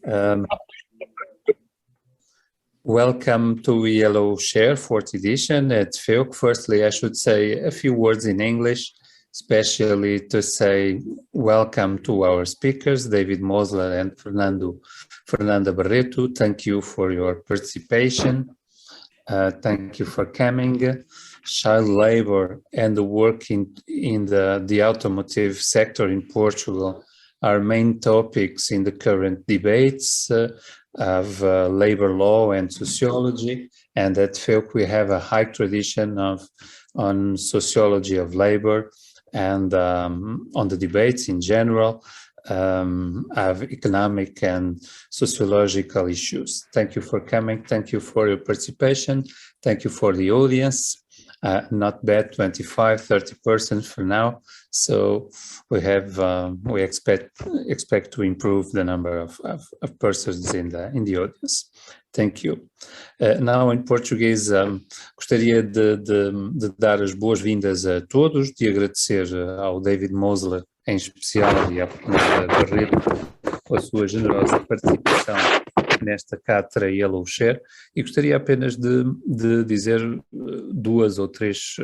Um, Welcome to ILO-Chair 4th edition at FEUC. Firstly, I should say a few words in English, especially to say welcome to our speakers, David Mosler and Fernanda Barreto. Thank you for your participation. Thank you for coming. Child labor and the work in the automotive sector in Portugal are main topics in the current debates of labor law and sociology, and at FEUC we have a high tradition on sociology of labor and on the debates in general of economic and sociological issues. Thank you for coming. Thank you for your participation. Thank you for the audience. Not bad, 25-30% for now. So we expect to improve the number of persons in the audience. Thank you. Now in Portuguese, gostaria de dar as boas-vindas a todos, de agradecer ao David Mosler em especial e à Fernanda Barreto com a sua generosa participação nesta cátedra ILO-Chair, e gostaria apenas de dizer duas ou três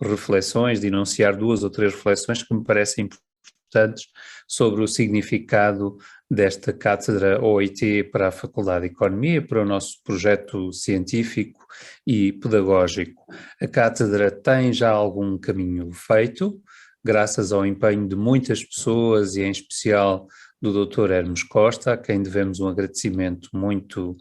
reflexões, de enunciar duas ou três reflexões que me parecem importantes sobre o significado desta cátedra OIT para a Faculdade de Economia, para o nosso projeto científico e pedagógico. A cátedra tem já algum caminho feito, graças ao empenho de muitas pessoas e em especial do Dr. Hermes Costa, a quem devemos um agradecimento muito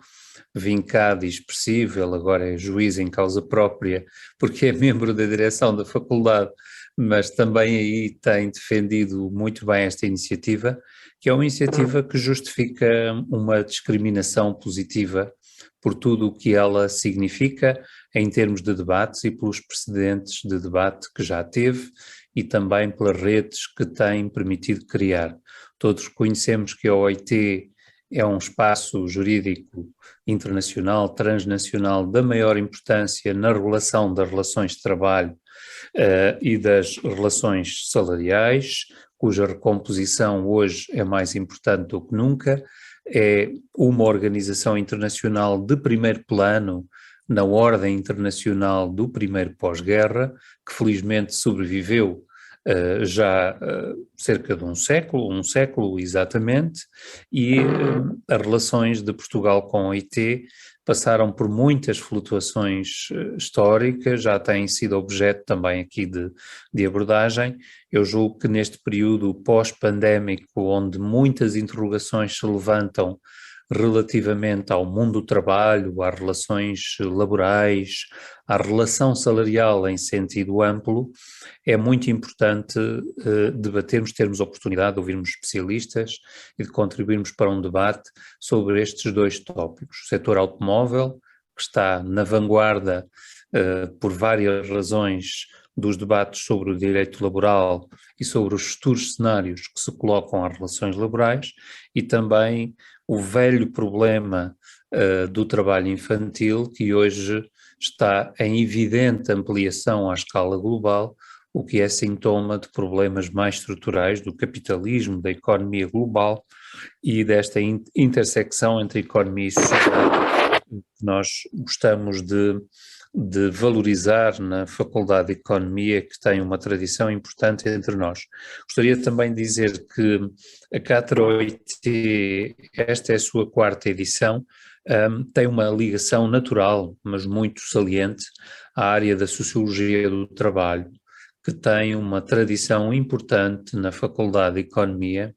vincado e expressivo. Ele agora é juiz em causa própria, porque é membro da direção da faculdade, mas também aí tem defendido muito bem esta iniciativa, que é uma iniciativa que justifica uma discriminação positiva por tudo o que ela significa em termos de debates e pelos precedentes de debate que já teve e também pelas redes que tem permitido criar. Todos reconhecemos que a OIT é um espaço jurídico internacional, transnacional, da maior importância na regulação das relações de trabalho e das relações salariais, cuja recomposição hoje é mais importante do que nunca. É uma organização internacional de primeiro plano na ordem internacional do primeiro pós-guerra, que felizmente sobreviveu já cerca de um século exatamente, e as relações de Portugal com a OIT passaram por muitas flutuações históricas, já têm sido objeto também aqui de abordagem. Eu julgo que neste período pós-pandémico, onde muitas interrogações se levantam relativamente ao mundo do trabalho, às relações laborais, à relação salarial em sentido amplo, é muito importante debatermos, termos a oportunidade de ouvirmos especialistas e de contribuirmos para um debate sobre estes dois tópicos. O setor automóvel, que está na vanguarda por várias razões dos debates sobre o direito laboral e sobre os futuros cenários que se colocam às relações laborais, e também o velho problema do trabalho infantil, que hoje está em evidente ampliação à escala global, o que é sintoma de problemas mais estruturais do capitalismo, da economia global e desta intersecção entre economia e sociedade que nós gostamos de valorizar na Faculdade de Economia, que tem uma tradição importante entre nós. Gostaria também de dizer que a Cátedra OIT, esta é a sua 4ª edição, tem uma ligação natural, mas muito saliente, à área da Sociologia do Trabalho, que tem uma tradição importante na Faculdade de Economia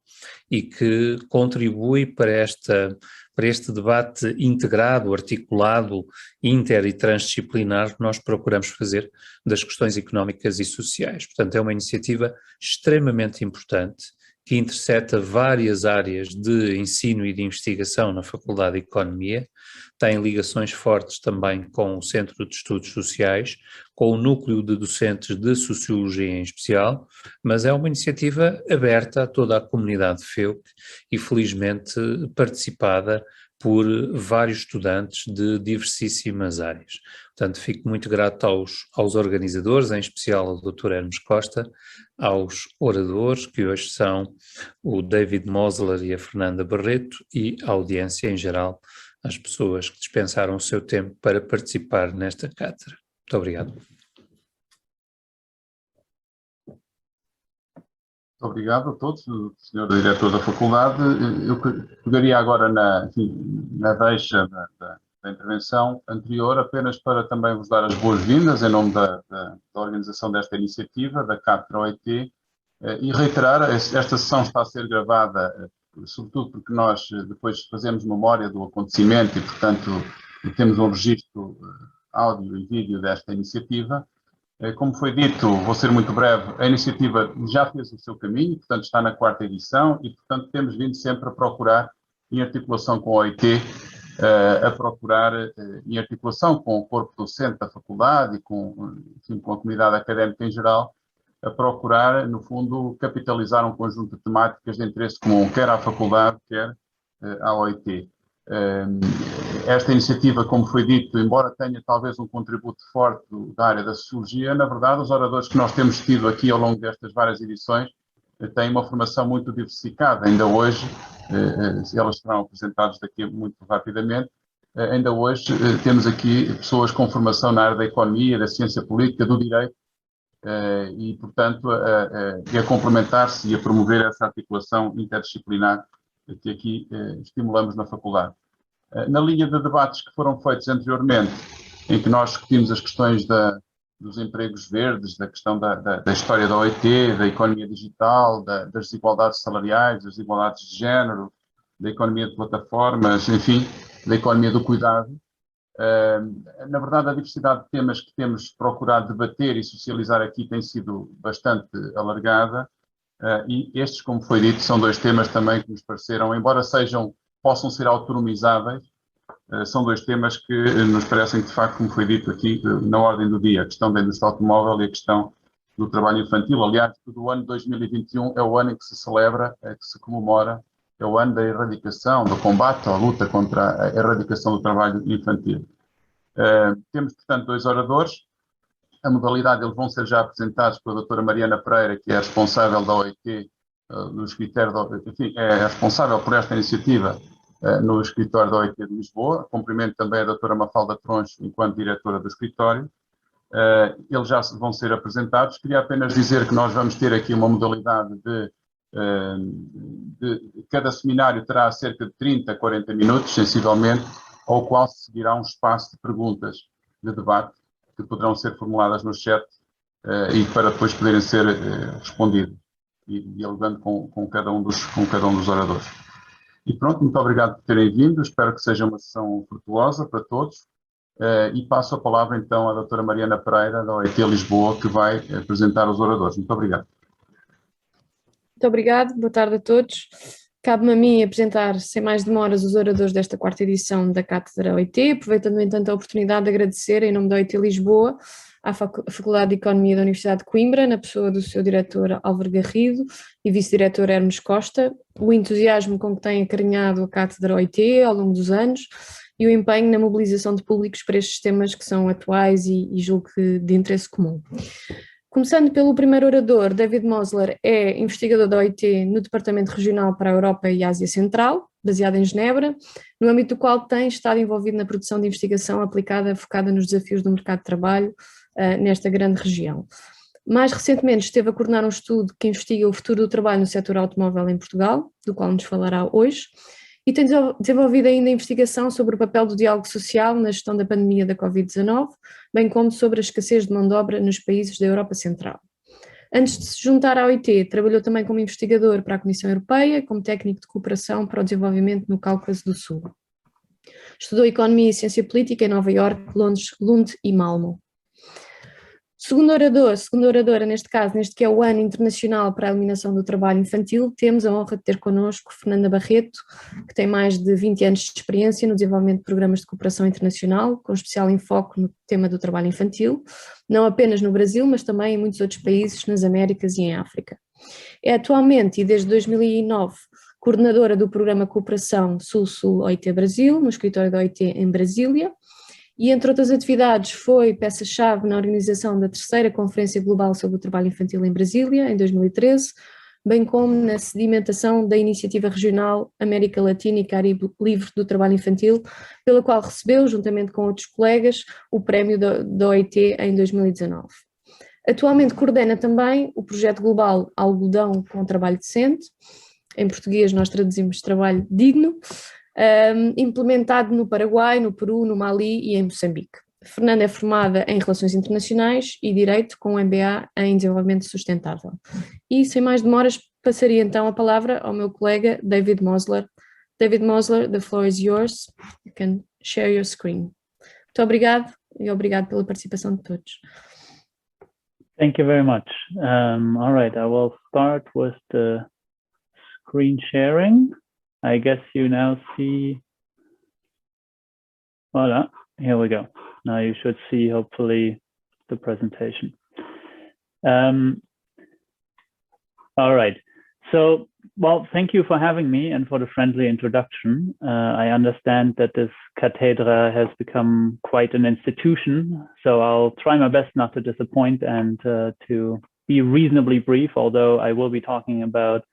e que contribui para este debate integrado, articulado, inter e transdisciplinar que nós procuramos fazer das questões económicas e sociais. Portanto, é uma iniciativa extremamente importante que interseta várias áreas de ensino e de investigação na Faculdade de Economia, tem ligações fortes também com o Centro de Estudos Sociais, com o núcleo de docentes de Sociologia em especial, mas é uma iniciativa aberta a toda a comunidade FEUC e felizmente participada por vários estudantes de diversíssimas áreas. Portanto, fico muito grato aos organizadores, em especial ao Dr. Hermes Costa, aos oradores, que hoje são o David Mosler e a Fernanda Barreto, e à audiência em geral, às pessoas que dispensaram o seu tempo para participar nesta cátedra. Muito obrigado. Muito obrigado a todos, Sr. Diretor da Faculdade. Eu pegaria agora na deixa da intervenção anterior, apenas para também vos dar as boas-vindas em nome da organização desta iniciativa, da Cátedra OIT, e reiterar, esta sessão está a ser gravada, sobretudo porque nós depois fazemos memória do acontecimento e, portanto, temos um registro áudio e vídeo desta iniciativa. Como foi dito, vou ser muito breve, a iniciativa já fez o seu caminho, portanto está na 4ª edição e, portanto, temos vindo sempre a procurar, em articulação com a OIT, em articulação com o corpo docente da faculdade e enfim, com a comunidade académica em geral, a procurar, no fundo, capitalizar um conjunto de temáticas de interesse comum, quer à faculdade, quer à OIT. Esta iniciativa, como foi dito, embora tenha talvez um contributo forte da área da sociologia, na verdade os oradores que nós temos tido aqui ao longo destas várias edições têm uma formação muito diversificada. Ainda hoje, elas serão apresentadas daqui muito rapidamente, ainda hoje temos aqui pessoas com formação na área da economia, da ciência política, do direito, e portanto a complementar-se e a promover essa articulação interdisciplinar que aqui estimulamos na faculdade. Na linha de debates que foram feitos anteriormente, em que nós discutimos as questões dos empregos verdes, da questão da história da OIT, da economia digital, das desigualdades salariais, das desigualdades de género, da economia de plataformas, enfim, da economia do cuidado. Na verdade, a diversidade de temas que temos procurado debater e socializar aqui tem sido bastante alargada. E estes, como foi dito, são 2 temas também que nos pareceram, embora possam ser autonomizáveis, são 2 temas que nos parecem, de facto, como foi dito aqui, na ordem do dia, a questão da indústria automóvel e a questão do trabalho infantil. Aliás, o ano 2021 é o ano em que se celebra, que se comemora, é o ano da erradicação, do combate, à luta contra a erradicação do trabalho infantil. Temos, portanto, 2 oradores. A modalidade, eles vão ser já apresentados pela doutora Mariana Pereira, que é responsável da OIT, no escritório, enfim, é responsável por esta iniciativa no escritório da OIT de Lisboa. Cumprimento também a doutora Mafalda Troncho, enquanto diretora do escritório. Eles já vão ser apresentados. Queria apenas dizer que nós vamos ter aqui uma modalidade cada seminário terá cerca de 30 a 40 minutos, sensivelmente, ao qual se seguirá um espaço de perguntas de debate, que poderão ser formuladas no chat e para depois poderem ser respondidas, e dialogando com cada um dos oradores. E pronto, muito obrigado por terem vindo, espero que seja uma sessão frutuosa para todos, e passo a palavra então à doutora Mariana Pereira, da OIT Lisboa, que vai apresentar os oradores. Muito obrigado. Muito obrigado, boa tarde a todos. Cabe-me a mim apresentar, sem mais demoras, os oradores desta 4ª edição da Cátedra OIT, aproveitando, no entanto, a oportunidade de agradecer, em nome da OIT Lisboa, à Faculdade de Economia da Universidade de Coimbra, na pessoa do seu diretor Álvaro Garrido e vice-diretor Hermes Costa, o entusiasmo com que têm acarinhado a Cátedra OIT ao longo dos anos e o empenho na mobilização de públicos para estes temas que são atuais e julgo que de interesse comum. Começando pelo primeiro orador, David Mosler é investigador da OIT no Departamento Regional para a Europa e Ásia Central, baseado em Genebra, no âmbito do qual tem estado envolvido na produção de investigação aplicada, focada nos desafios do mercado de trabalho nesta grande região. Mais recentemente esteve a coordenar um estudo que investiga o futuro do trabalho no setor automóvel em Portugal, do qual nos falará hoje, e tem desenvolvido ainda investigação sobre o papel do diálogo social na gestão da pandemia da Covid-19, bem como sobre a escassez de mão de obra nos países da Europa Central. Antes de se juntar à OIT, trabalhou também como investigador para a Comissão Europeia, como técnico de cooperação para o desenvolvimento no Cáucaso do Sul. Estudou Economia e Ciência Política em Nova Iorque, Londres, Lund e Malmö. Segunda oradora, neste caso, neste que é o Ano Internacional para a Eliminação do Trabalho Infantil, temos a honra de ter connosco Fernanda Barreto, que tem mais de 20 anos de experiência no desenvolvimento de programas de cooperação internacional, com especial enfoque no tema do trabalho infantil, não apenas no Brasil, mas também em muitos outros países, nas Américas e em África. É atualmente, e desde 2009, coordenadora do programa Cooperação Sul-Sul OIT Brasil, no escritório da OIT em Brasília, e entre outras atividades foi peça-chave na organização da terceira Conferência Global sobre o Trabalho Infantil em Brasília, em 2013, bem como na sedimentação da Iniciativa Regional América Latina e Caribe Livre do Trabalho Infantil, pela qual recebeu, juntamente com outros colegas, o prémio da OIT em 2019. Atualmente coordena também o projeto global Algodão com Trabalho Decente, em português nós traduzimos trabalho digno, implementado no Paraguai, no Peru, no Mali e em Moçambique. Fernanda é formada em Relações Internacionais e Direito com MBA em Desenvolvimento Sustentável. E, sem mais demoras, passaria então a palavra ao meu colega David Mosler. David Mosler, the floor is yours. You can share your screen. Muito obrigado e obrigado pela participação de todos. Thank you very much. All right, I will start with the screen sharing. I guess you now see, voila, here we go. Now you should see, hopefully, the presentation. All right, so, well, thank you for having me and for the friendly introduction. I understand that this Cátedra has become quite an institution, so I'll try my best not to disappoint and to be reasonably brief, although I will be talking about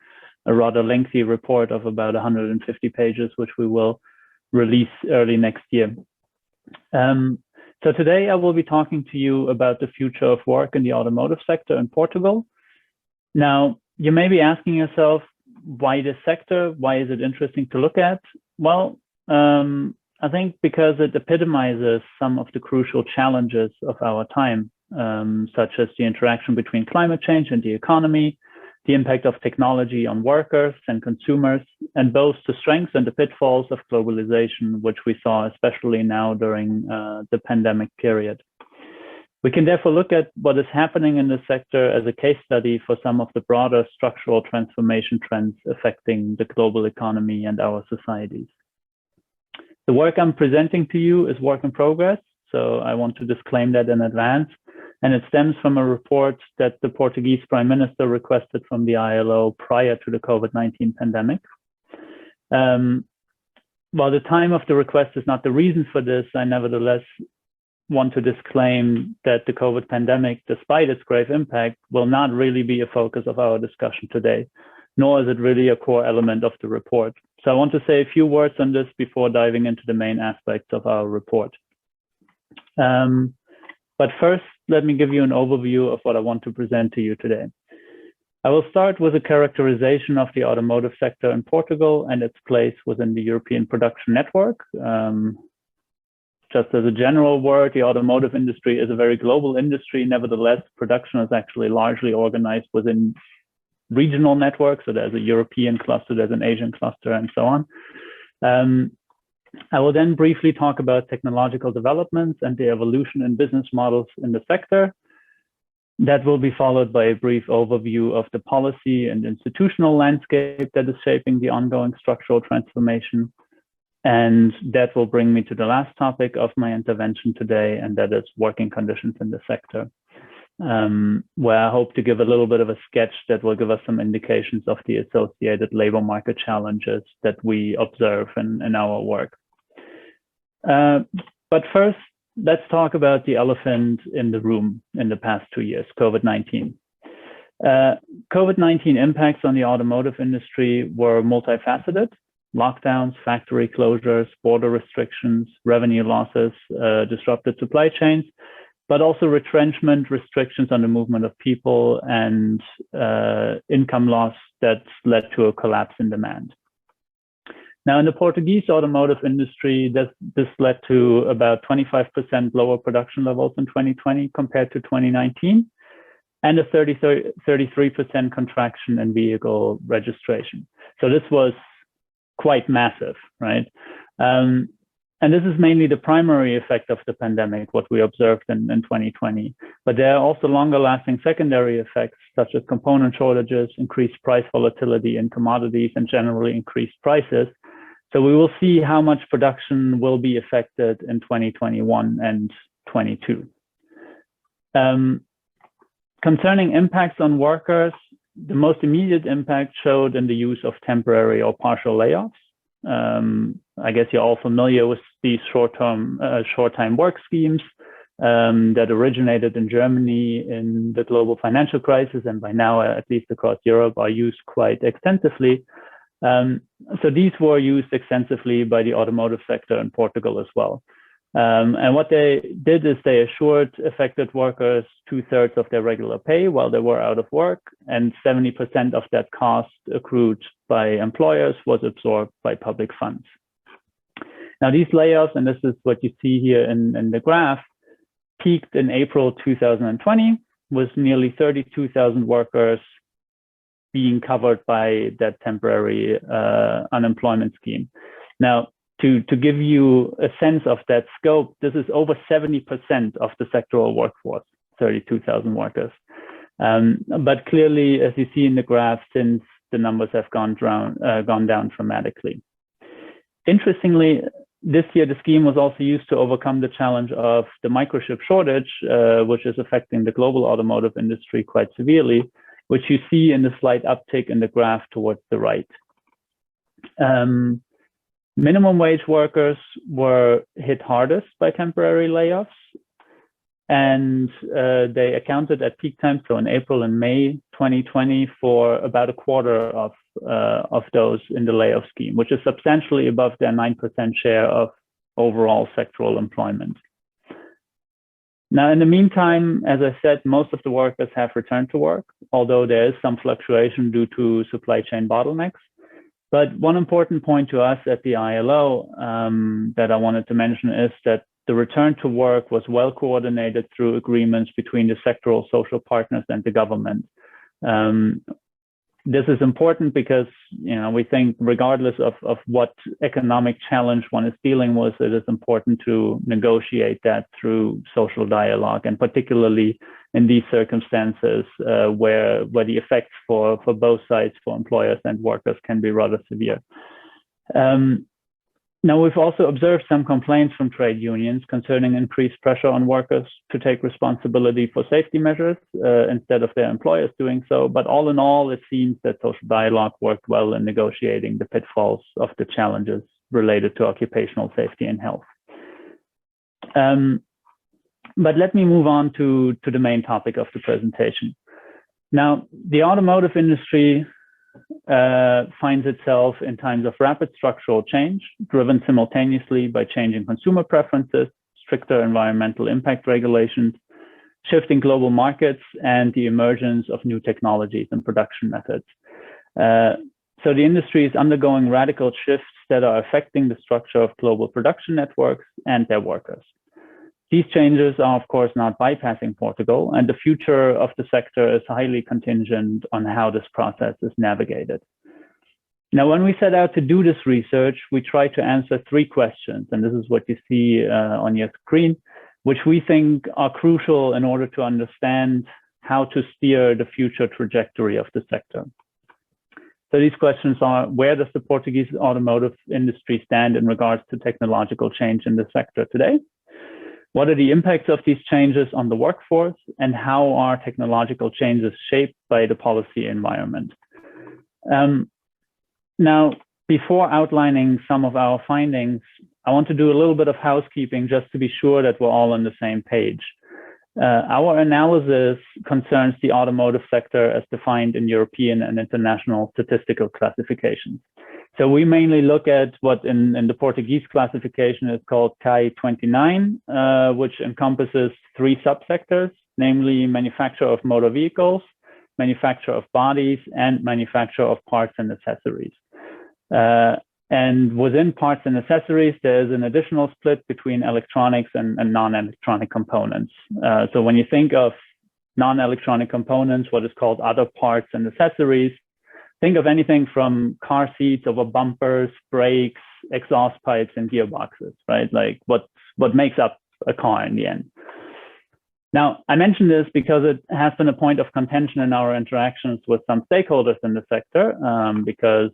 a rather lengthy report of about 150 pages, which we will release early next year. So today I will be talking to you about the future of work in the automotive sector in Portugal. Now, you may be asking yourself, why this sector? Why is it interesting to look at? Well, I think because it epitomizes some of the crucial challenges of our time, such as the interaction between climate change and the economy, the impact of technology on workers and consumers, and both the strengths and the pitfalls of globalization, which we saw especially now during the pandemic period. We can therefore look at what is happening in the sector as a case study for some of the broader structural transformation trends affecting the global economy and our societies. The work I'm presenting to you is work in progress, so I want to disclaim that in advance. And it stems from a report that the Portuguese Prime Minister requested from the ILO prior to the COVID-19 pandemic. While the time of the request is not the reason for this, I nevertheless want to disclaim that the COVID pandemic, despite its grave impact, will not really be a focus of our discussion today, nor is it really a core element of the report. So I want to say a few words on this before diving into the main aspects of our report. But first, let me give you an overview of what I want to present to you today. I will start with a characterization of the automotive sector in Portugal and its place within the European production network. Just as a general word, the automotive industry is a very global industry. Nevertheless, production is actually largely organized within regional networks. So there's a European cluster, there's an Asian cluster, and so on. I will then briefly talk about technological developments and the evolution in business models in the sector. That will be followed by a brief overview of the policy and institutional landscape that is shaping the ongoing structural transformation. And that will bring me to the last topic of my intervention today, and that is working conditions in the sector, where I hope to give a little bit of a sketch that will give us some indications of the associated labor market challenges that we observe in our work. But first, let's talk about the elephant in the room in the past 2 years, COVID-19. COVID-19 impacts on the automotive industry were multifaceted. Lockdowns, factory closures, border restrictions, revenue losses, disrupted supply chains, but also retrenchment, restrictions on the movement of people, and income loss that led to a collapse in demand. Now, in the Portuguese automotive industry, this led to about 25% lower production levels in 2020 compared to 2019, and a 33% contraction in vehicle registration. So this was quite massive, right? And this is mainly the primary effect of the pandemic, what we observed in 2020. But there are also longer lasting secondary effects, such as component shortages, increased price volatility in commodities, and generally increased prices. So we will see how much production will be affected in 2021 and 22. Concerning impacts on workers, the most immediate impact showed in the use of temporary or partial layoffs. I guess you're all familiar with these short-time work schemes that originated in Germany in the global financial crisis, and by now, at least across Europe, are used quite extensively. So these were used extensively by the automotive sector in Portugal as well. And what they did is they assured affected workers 2/3 of their regular pay while they were out of work, and 70% of that cost accrued by employers was absorbed by public funds. Now, these layoffs, and this is what you see here in the graph, peaked in April 2020, with nearly 32,000 workers being covered by that temporary unemployment scheme. Now, to give you a sense of that scope, this is over 70% of the sectoral workforce, 32,000 workers. But clearly, as you see in the graph, since the numbers have gone down dramatically. Interestingly, this year, the scheme was also used to overcome the challenge of the microchip shortage, which is affecting the global automotive industry quite severely, which you see in the slight uptick in the graph towards the right. Minimum wage workers were hit hardest by temporary layoffs, and they accounted at peak time, so in April and May 2020, for about a quarter of those in the layoff scheme, which is substantially above their 9% share of overall sectoral employment. Now, in the meantime, as I said, most of the workers have returned to work, although there is some fluctuation due to supply chain bottlenecks. But one important point to us at the ILO that I wanted to mention is that the return to work was well coordinated through agreements between the sectoral social partners and the government. This is important because, we think regardless of what economic challenge one is dealing with, it is important to negotiate that through social dialogue, and particularly in these circumstances where the effects for both sides, for employers and workers, can be rather severe. Now, we've also observed some complaints from trade unions concerning increased pressure on workers to take responsibility for safety measures instead of their employers doing so. But all in all, it seems that social dialogue worked well in negotiating the pitfalls of the challenges related to occupational safety and health. But let me move on to the main topic of the presentation. Now, the automotive industry finds itself in times of rapid structural change, driven simultaneously by changing consumer preferences, stricter environmental impact regulations, shifting global markets, and the emergence of new technologies and production methods. So the industry is undergoing radical shifts that are affecting the structure of global production networks and their workers. These changes are, of course, not bypassing Portugal, and the future of the sector is highly contingent on how this process is navigated. Now, when we set out to do this research, we tried to answer 3 questions, and this is what you see on your screen, which we think are crucial in order to understand how to steer the future trajectory of the sector. So these questions are: where does the Portuguese automotive industry stand in regards to technological change in the sector today? What are the impacts of these changes on the workforce, and how are technological changes shaped by the policy environment? Now, before outlining some of our findings, I want to do a little bit of housekeeping just to be sure that we're all on the same page. Our analysis concerns the automotive sector as defined in European and international statistical classifications. So we mainly look at what in the Portuguese classification is called CAI 29, which encompasses 3 subsectors, namely manufacture of motor vehicles, manufacture of bodies, and manufacture of parts and accessories. And within parts and accessories, there's an additional split between electronics and non-electronic components. So when you think of non-electronic components, what is called other parts and accessories, think of anything from car seats over bumpers, brakes, exhaust pipes, and gearboxes, right? Like what makes up a car in the end. Now, I mention this because it has been a point of contention in our interactions with some stakeholders in the sector, because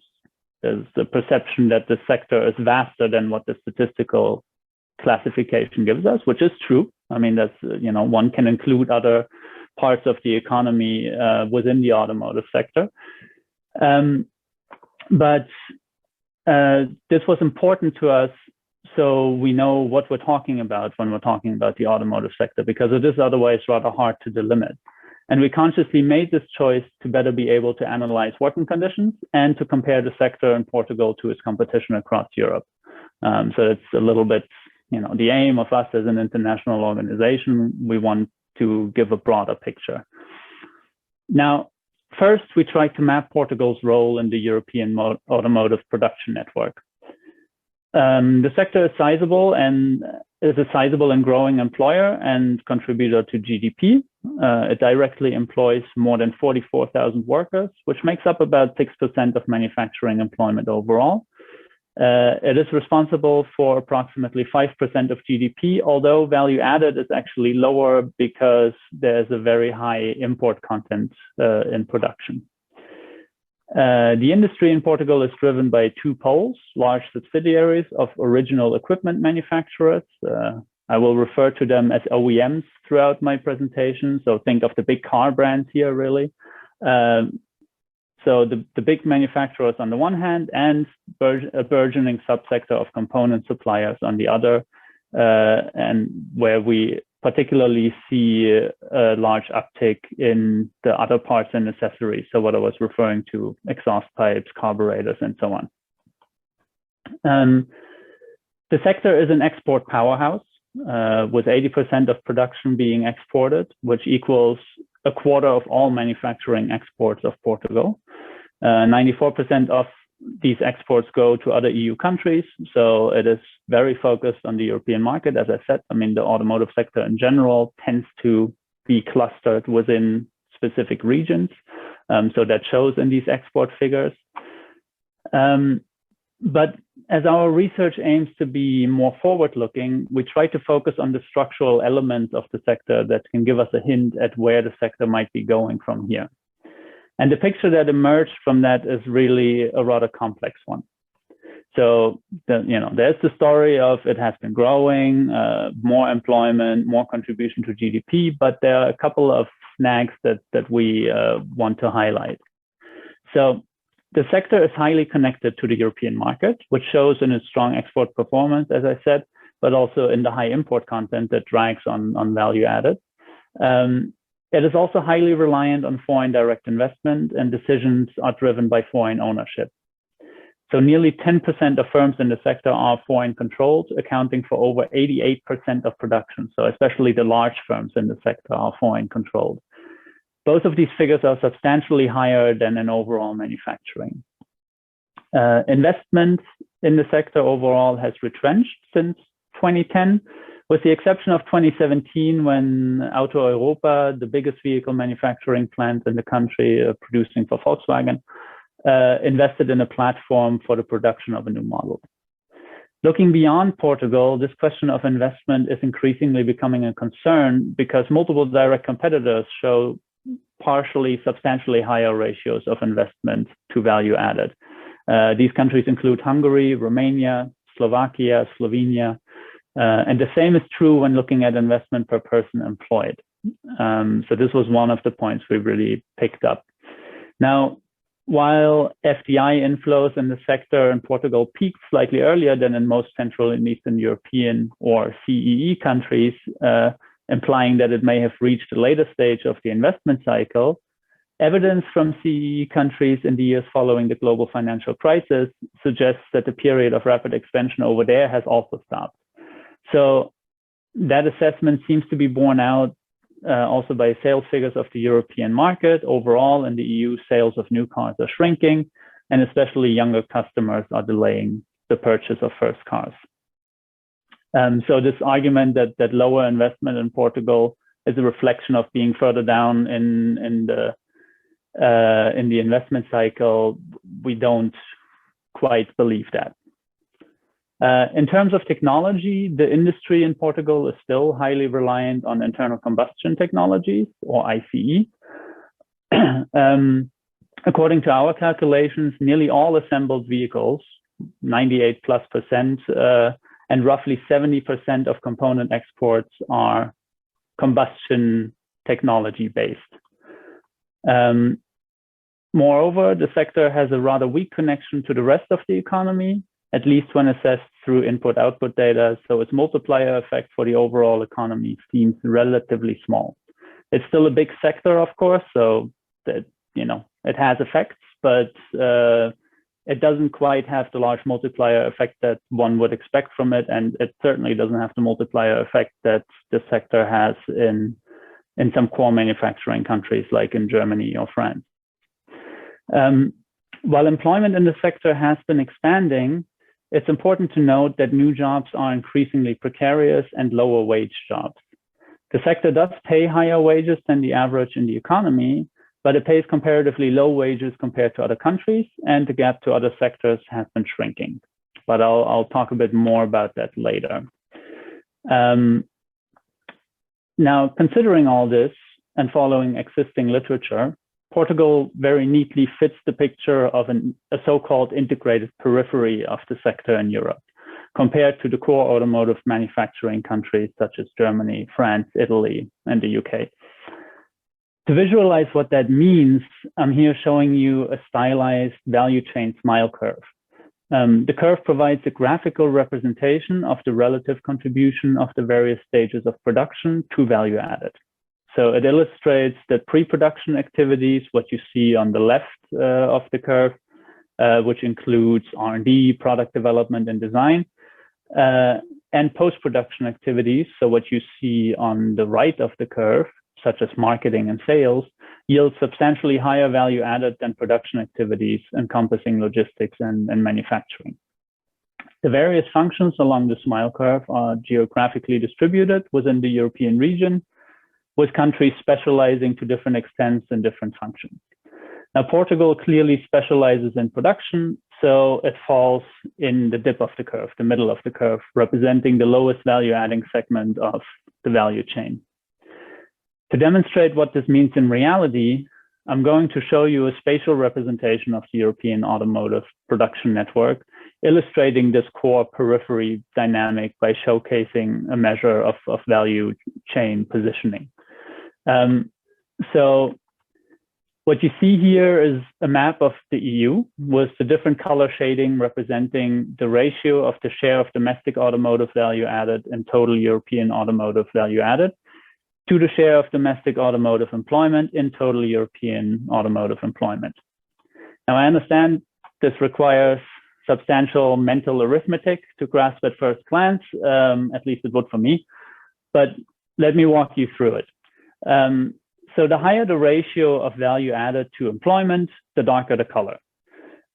there's the perception that the sector is vaster than what the statistical classification gives us, which is true. I mean, that's, one can include other parts of the economy within the automotive sector. But this was important to us, so we know what we're talking about when we're talking about the automotive sector, because it is otherwise rather hard to delimit. And we consciously made this choice to better be able to analyze working conditions and to compare the sector in Portugal to its competition across Europe. So it's a little bit, the aim of us as an international organization. We want to give a broader picture. Now, first, we tried to map Portugal's role in the European automotive production network. The sector is sizable and is a sizable and growing employer and contributor to GDP. It directly employs more than 44,000 workers, which makes up about 6% of manufacturing employment overall. It is responsible for approximately 5% of GDP, although value added is actually lower because there's a very high import content in production. The industry in Portugal is driven by two poles, large subsidiaries of original equipment manufacturers. I will refer to them as OEMs throughout my presentation. So think of the big car brands here, really. So the big manufacturers on the one hand, and a burgeoning subsector of component suppliers on the other, and where we particularly see a large uptick in the other parts and accessories. So what I was referring to, exhaust pipes, carburetors, and so on. The sector is an export powerhouse, with 80% of production being exported, which equals a quarter of all manufacturing exports of Portugal. 94% of these exports go to other EU countries, so it is very focused on the European market. As I said, I mean, the automotive sector in general tends to be clustered within specific regions, so that shows in these export figures. But as our research aims to be more forward-looking, we try to focus on the structural elements of the sector that can give us a hint at where the sector might be going from here. And the picture that emerged from that is really a rather complex one. So, there's the story of it has been growing, more employment, more contribution to GDP, but there are a couple of snags that we want to highlight. So the sector is highly connected to the European market, which shows in its strong export performance, as I said, but also in the high import content that drags on value added. It is also highly reliant on foreign direct investment, and decisions are driven by foreign ownership. So nearly 10% of firms in the sector are foreign controlled, accounting for over 88% of production. So especially the large firms in the sector are foreign controlled. Both of these figures are substantially higher than in overall manufacturing. Investment in the sector overall has retrenched since 2010, with the exception of 2017, when Auto Europa, the biggest vehicle manufacturing plant in the country producing for Volkswagen, invested in a platform for the production of a new model. Looking beyond Portugal, this question of investment is increasingly becoming a concern because multiple direct competitors show partially substantially higher ratios of investment to value added. These countries include Hungary, Romania, Slovakia, Slovenia, and the same is true when looking at investment per person employed. So this was one of the points we really picked up. Now, while FDI inflows in the sector in Portugal peaked slightly earlier than in most Central and Eastern European or CEE countries, implying that it may have reached a later stage of the investment cycle, evidence from CEE countries in the years following the global financial crisis suggests that the period of rapid expansion over there has also stopped. So that assessment seems to be borne out also by sales figures of the European market. Overall, in the EU, sales of new cars are shrinking, and especially younger customers are delaying the purchase of first cars. So this argument that lower investment in Portugal is a reflection of being further down in the investment cycle, we don't quite believe that. In terms of technology, the industry in Portugal is still highly reliant on internal combustion technologies, or ICE. According to our calculations, nearly all assembled vehicles, 98+%, and roughly 70% of component exports are combustion technology-based. Moreover, the sector has a rather weak connection to the rest of the economy, at least when assessed through input-output data, so its multiplier effect for the overall economy seems relatively small. It's still a big sector, of course, so that, you know, it has effects, but it doesn't quite have the large multiplier effect that one would expect from it, and it certainly doesn't have the multiplier effect that the sector has in some core manufacturing countries like in Germany or France. While employment in the sector has been expanding, it's important to note that new jobs are increasingly precarious and lower wage jobs. The sector does pay higher wages than the average in the economy, but it pays comparatively low wages compared to other countries, and the gap to other sectors has been shrinking. But I'll talk a bit more about that later. Now, considering all this and following existing literature, Portugal very neatly fits the picture of a so-called integrated periphery of the sector in Europe, compared to the core automotive manufacturing countries such as Germany, France, Italy, and the UK. To visualize what that means, I'm here showing you a stylized value chain smile curve. The curve provides a graphical representation of the relative contribution of the various stages of production to value added. So it illustrates that pre-production activities, what you see on the left of the curve, which includes R&D, product development and design, and post-production activities, so what you see on the right of the curve, such as marketing and sales, yield substantially higher value added than production activities encompassing logistics and manufacturing. The various functions along the smile curve are geographically distributed within the European region, with countries specializing to different extents in different functions. Now, Portugal clearly specializes in production, so it falls in the dip of the curve, the middle of the curve, representing the lowest value adding segment of the value chain. To demonstrate what this means in reality, I'm going to show you a spatial representation of the European automotive production network, illustrating this core periphery dynamic by showcasing a measure of value chain positioning. So what you see here is a map of the EU with the different color shading representing the ratio of the share of domestic automotive value added in total European automotive value added to the share of domestic automotive employment in total European automotive employment. Now, I understand this requires substantial mental arithmetic to grasp at first glance, at least it would for me, but let me walk you through it. So the higher the ratio of value added to employment, the darker the color.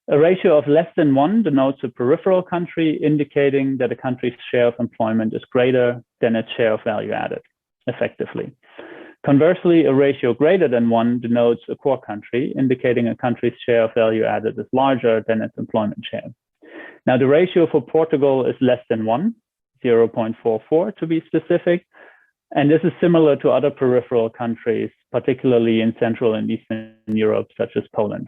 A ratio of less than 1 denotes a peripheral country, indicating that a country's share of employment is greater than its share of value added, effectively. Conversely, a ratio greater than 1 denotes a core country, indicating a country's share of value added is larger than its employment share. Now, the ratio for Portugal is less than 1, 0.44 to be specific. And this is similar to other peripheral countries, particularly in Central and Eastern Europe, such as Poland.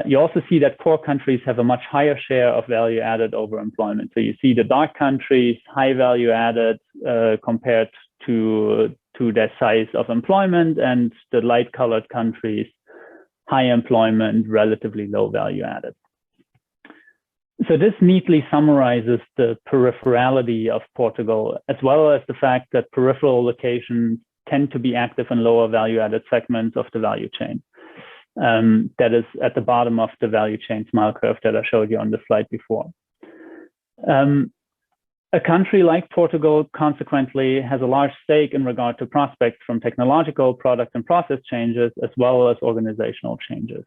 You also see that core countries have a much higher share of value added over employment. So you see the dark countries, high value added compared to their size of employment, and the light colored countries, high employment, relatively low value added. So this neatly summarizes the peripherality of Portugal, as well as the fact that peripheral locations tend to be active in lower value added segments of the value chain. That is at the bottom of the value chain smile curve that I showed you on the slide before. A country like Portugal, consequently, has a large stake in regard to prospects from technological, product and process changes, as well as organizational changes.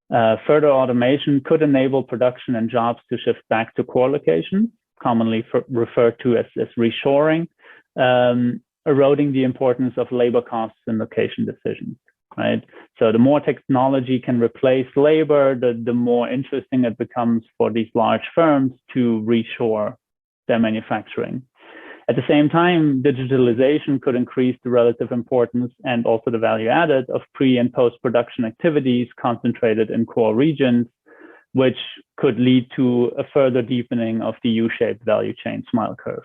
Further automation could enable production and jobs to shift back to core locations, commonly referred to as reshoring, eroding the importance of labor costs in location decisions, right? So the more technology can replace labor, the more interesting it becomes for these large firms to reshore their manufacturing. At the same time, digitalization could increase the relative importance and also the value added of pre- and post-production activities concentrated in core regions, which could lead to a further deepening of the U-shaped value chain smile curve.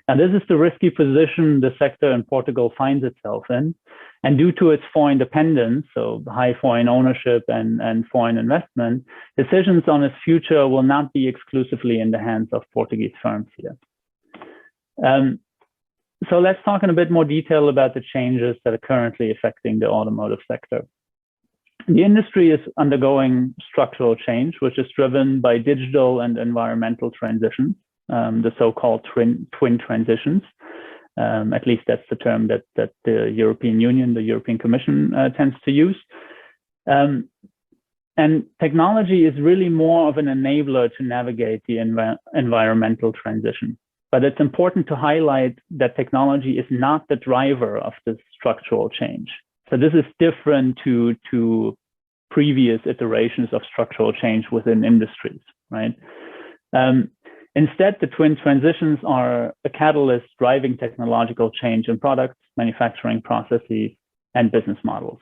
Now, this is the risky position the sector in Portugal finds itself in. And due to its foreign dependence, so high foreign ownership and foreign investment, decisions on its future will not be exclusively in the hands of Portuguese firms here. So let's talk in a bit more detail about the changes that are currently affecting the automotive sector. The industry is undergoing structural change, which is driven by digital and environmental transitions, the so-called twin transitions. At least that's the term that the European Union, the European Commission tends to use. And technology is really more of an enabler to navigate the environmental transition. But it's important to highlight that technology is not the driver of this structural change. So this is different to previous iterations of structural change within industries, right? Instead, the twin transitions are a catalyst driving technological change in products, manufacturing processes, and business models.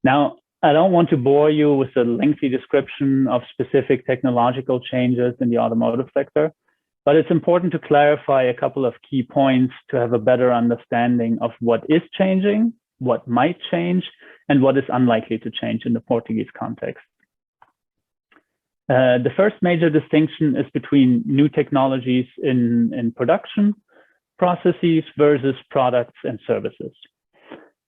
Now, I don't want to bore you with a lengthy description of specific technological changes in the automotive sector, but it's important to clarify a couple of key points to have a better understanding of what is changing, what might change, and what is unlikely to change in the Portuguese context. The first major distinction is between new technologies in production processes versus products and services.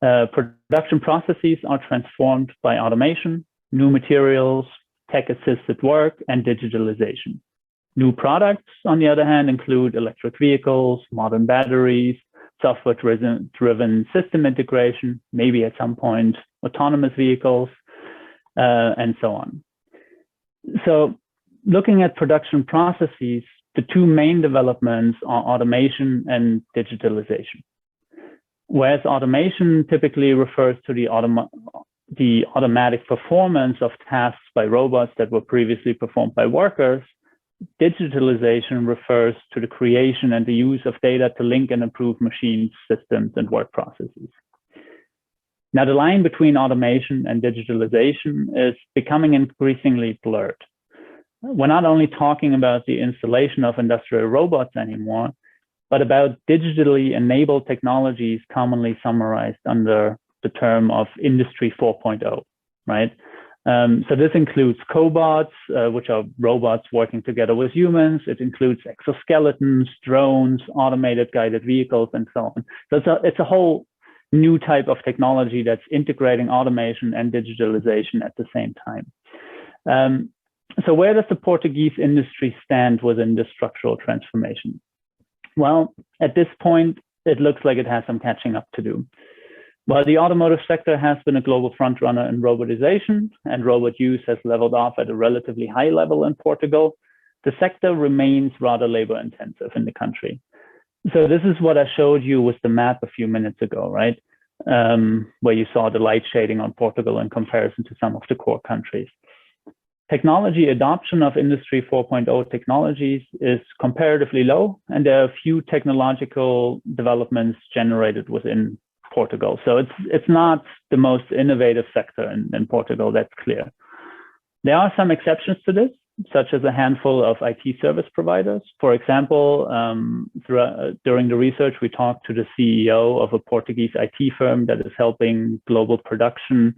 Production processes are transformed by automation, new materials, tech-assisted work, and digitalization. New products, on the other hand, include electric vehicles, modern batteries, software-driven system integration, maybe at some point autonomous vehicles, and so on. So looking at production processes, the two main developments are automation and digitalization. Whereas automation typically refers to the automatic performance of tasks by robots that were previously performed by workers, digitalization refers to the creation and the use of data to link and improve machine systems and work processes. Now, the line between automation and digitalization is becoming increasingly blurred. We're not only talking about the installation of industrial robots anymore, but about digitally enabled technologies commonly summarized under the term of Industry 4.0, right? So this includes cobots, which are robots working together with humans. It includes exoskeletons, drones, automated guided vehicles, and so on. So it's a whole new type of technology that's integrating automation and digitalization at the same time. So where does the Portuguese industry stand within this structural transformation? Well, at this point, it looks like it has some catching up to do. While the automotive sector has been a global frontrunner in robotization and robot use has leveled off at a relatively high level in Portugal, the sector remains rather labor intensive in the country. So this is what I showed you with the map a few minutes ago, right? Where you saw the light shading on Portugal in comparison to some of the core countries. Technology adoption of Industry 4.0 technologies is comparatively low, and there are few technological developments generated within Portugal. So it's not the most innovative sector in Portugal, that's clear. There are some exceptions to this, such as a handful of IT service providers. For example, during the research, we talked to the CEO of a Portuguese IT firm that is helping global production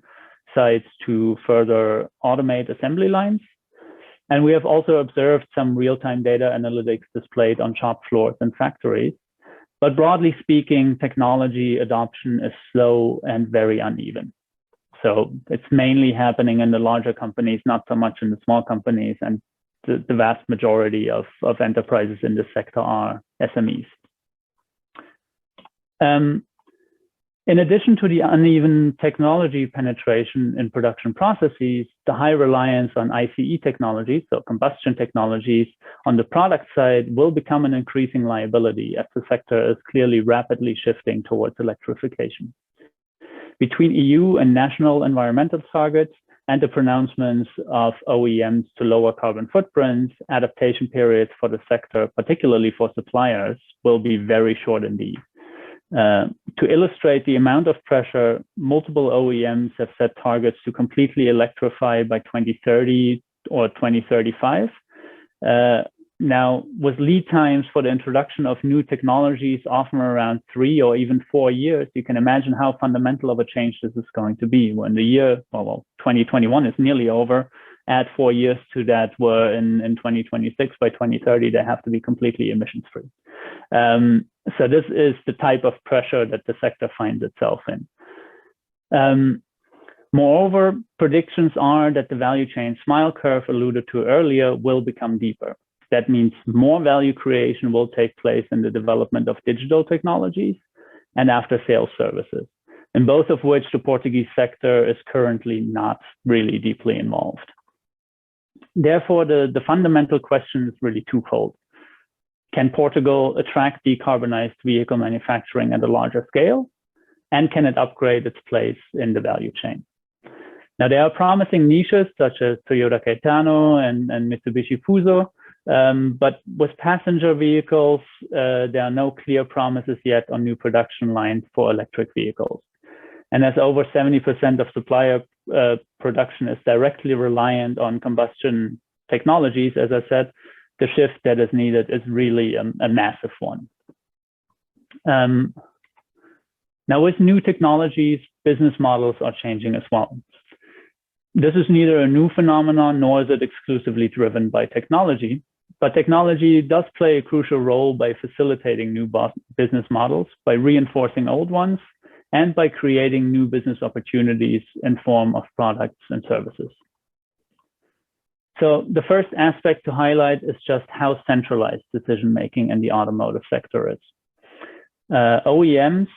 sites to further automate assembly lines. And we have also observed some real-time data analytics displayed on shop floors and factories. But broadly speaking, technology adoption is slow and very uneven. So it's mainly happening in the larger companies, not so much in the small companies. And the vast majority of enterprises in this sector are SMEs. In addition to the uneven technology penetration in production processes, the high reliance on ICE technologies, so combustion technologies, on the product side will become an increasing liability as the sector is clearly rapidly shifting towards electrification. Between EU and national environmental targets and the pronouncements of OEMs to lower carbon footprints, adaptation periods for the sector, particularly for suppliers, will be very short indeed. To illustrate the amount of pressure, multiple OEMs have set targets to completely electrify by 2030 or 2035. Now, with lead times for the introduction of new technologies often around 3 or even 4 years, you can imagine how fundamental of a change this is going to be. When the year, well 2021 is nearly over, add 4 years to that, where in 2026, by 2030, they have to be completely emissions-free. So this is the type of pressure that the sector finds itself in. Moreover, predictions are that the value chain smile curve alluded to earlier will become deeper. That means more value creation will take place in the development of digital technologies and after-sales services, in both of which the Portuguese sector is currently not really deeply involved. Therefore, the fundamental question is really twofold. Can Portugal attract decarbonized vehicle manufacturing at a larger scale? And can it upgrade its place in the value chain? Now, there are promising niches such as Toyota Caetano and Mitsubishi Fuso, but with passenger vehicles, there are no clear promises yet on new production lines for electric vehicles. And as over 70% of supplier production is directly reliant on combustion technologies, as I said, the shift that is needed is really a massive one. Now, with new technologies, business models are changing as well. This is neither a new phenomenon nor is it exclusively driven by technology, but technology does play a crucial role by facilitating new business models, by reinforcing old ones, and by creating new business opportunities in form of products and services. So the first aspect to highlight is just how centralized decision-making in the automotive sector is. OEMs,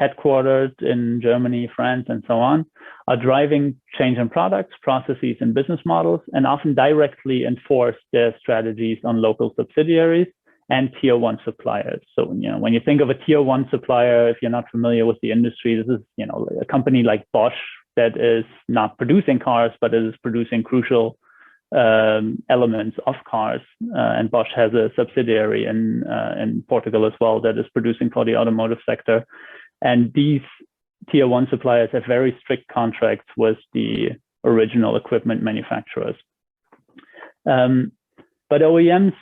headquartered in Germany, France, and so on, are driving change in products, processes, and business models, and often directly enforce their strategies on local subsidiaries and tier one suppliers. So, when you think of a tier one supplier, if you're not familiar with the industry, this is, a company like Bosch that is not producing cars, but it is producing crucial elements of cars. And Bosch has a subsidiary in Portugal as well that is producing for the automotive sector. And these tier one suppliers have very strict contracts with the original equipment manufacturers. But OEMs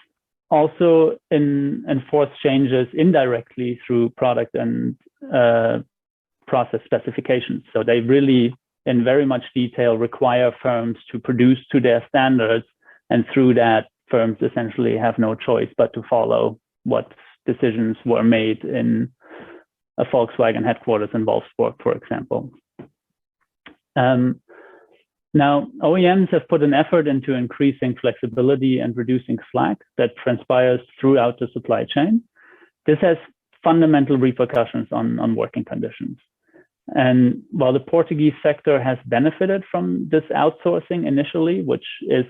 also enforce changes indirectly through product and process specifications. So they really, in very much detail, require firms to produce to their standards. And through that, firms essentially have no choice but to follow what decisions were made in a Volkswagen headquarters in Wolfsburg, for example. Now, OEMs have put an effort into increasing flexibility and reducing slack that transpires throughout the supply chain. This has fundamental repercussions on working conditions. And while the Portuguese sector has benefited from this outsourcing initially, which is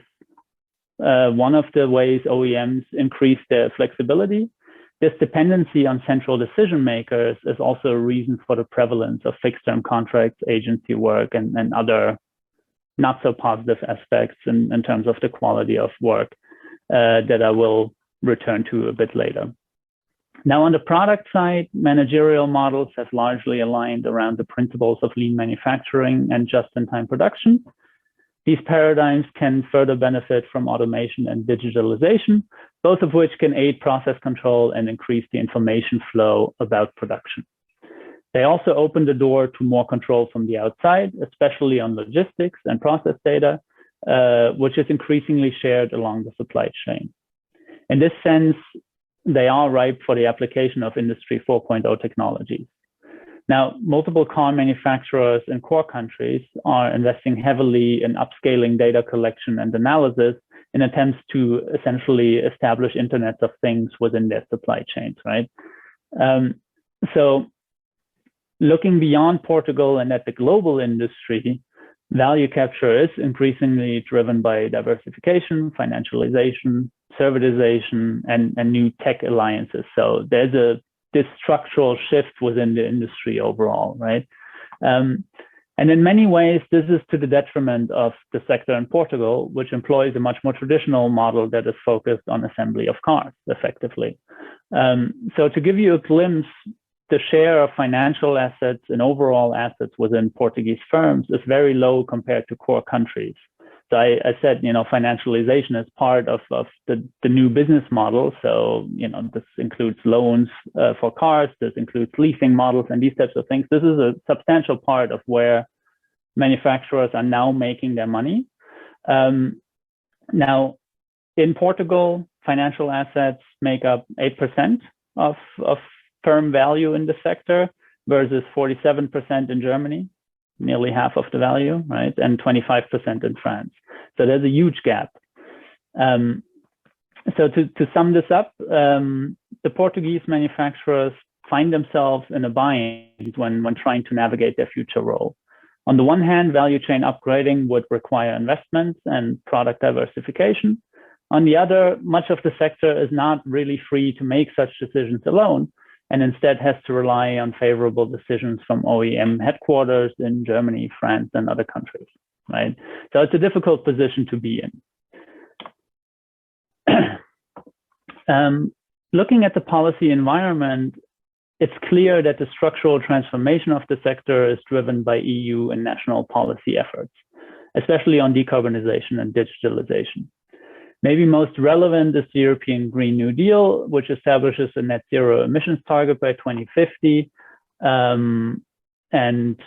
one of the ways OEMs increase their flexibility, this dependency on central decision makers is also a reason for the prevalence of fixed-term contracts, agency work, and other not so positive aspects in terms of the quality of work that I will return to a bit later. Now, on the product side, managerial models have largely aligned around the principles of lean manufacturing and just-in-time production. These paradigms can further benefit from automation and digitalization, both of which can aid process control and increase the information flow about production. They also open the door to more control from the outside, especially on logistics and process data, which is increasingly shared along the supply chain. In this sense, they are ripe for the application of Industry 4.0 technologies. Now, multiple car manufacturers in core countries are investing heavily in upscaling data collection and analysis in attempts to essentially establish Internet of Things within their supply chains, right? So looking beyond Portugal and at the global industry, value capture is increasingly driven by diversification, financialization, servitization, and new tech alliances. So there's this structural shift within the industry overall, right? And in many ways, this is to the detriment of the sector in Portugal, which employs a much more traditional model that is focused on assembly of cars, effectively. So to give you a glimpse, the share of financial assets and overall assets within Portuguese firms is very low compared to core countries. So I said, financialization is part of the new business model. So, this includes loans for cars, this includes leasing models and these types of things. This is a substantial part of where manufacturers are now making their money. Now, in Portugal, financial assets make up 8% of firm value in the sector versus 47% in Germany, nearly half of the value, right? And 25% in France. So there's a huge gap. So to sum this up, the Portuguese manufacturers find themselves in a bind when trying to navigate their future role. On the one hand, value chain upgrading would require investments and product diversification. On the other, much of the sector is not really free to make such decisions alone, and instead has to rely on favorable decisions from OEM headquarters in Germany, France, and other countries, right? So it's a difficult position to be in. Looking at the policy environment, it's clear that the structural transformation of the sector is driven by EU and national policy efforts, especially on decarbonization and digitalization. Maybe most relevant is the European Green New Deal, which establishes a net zero emissions target by 2050. And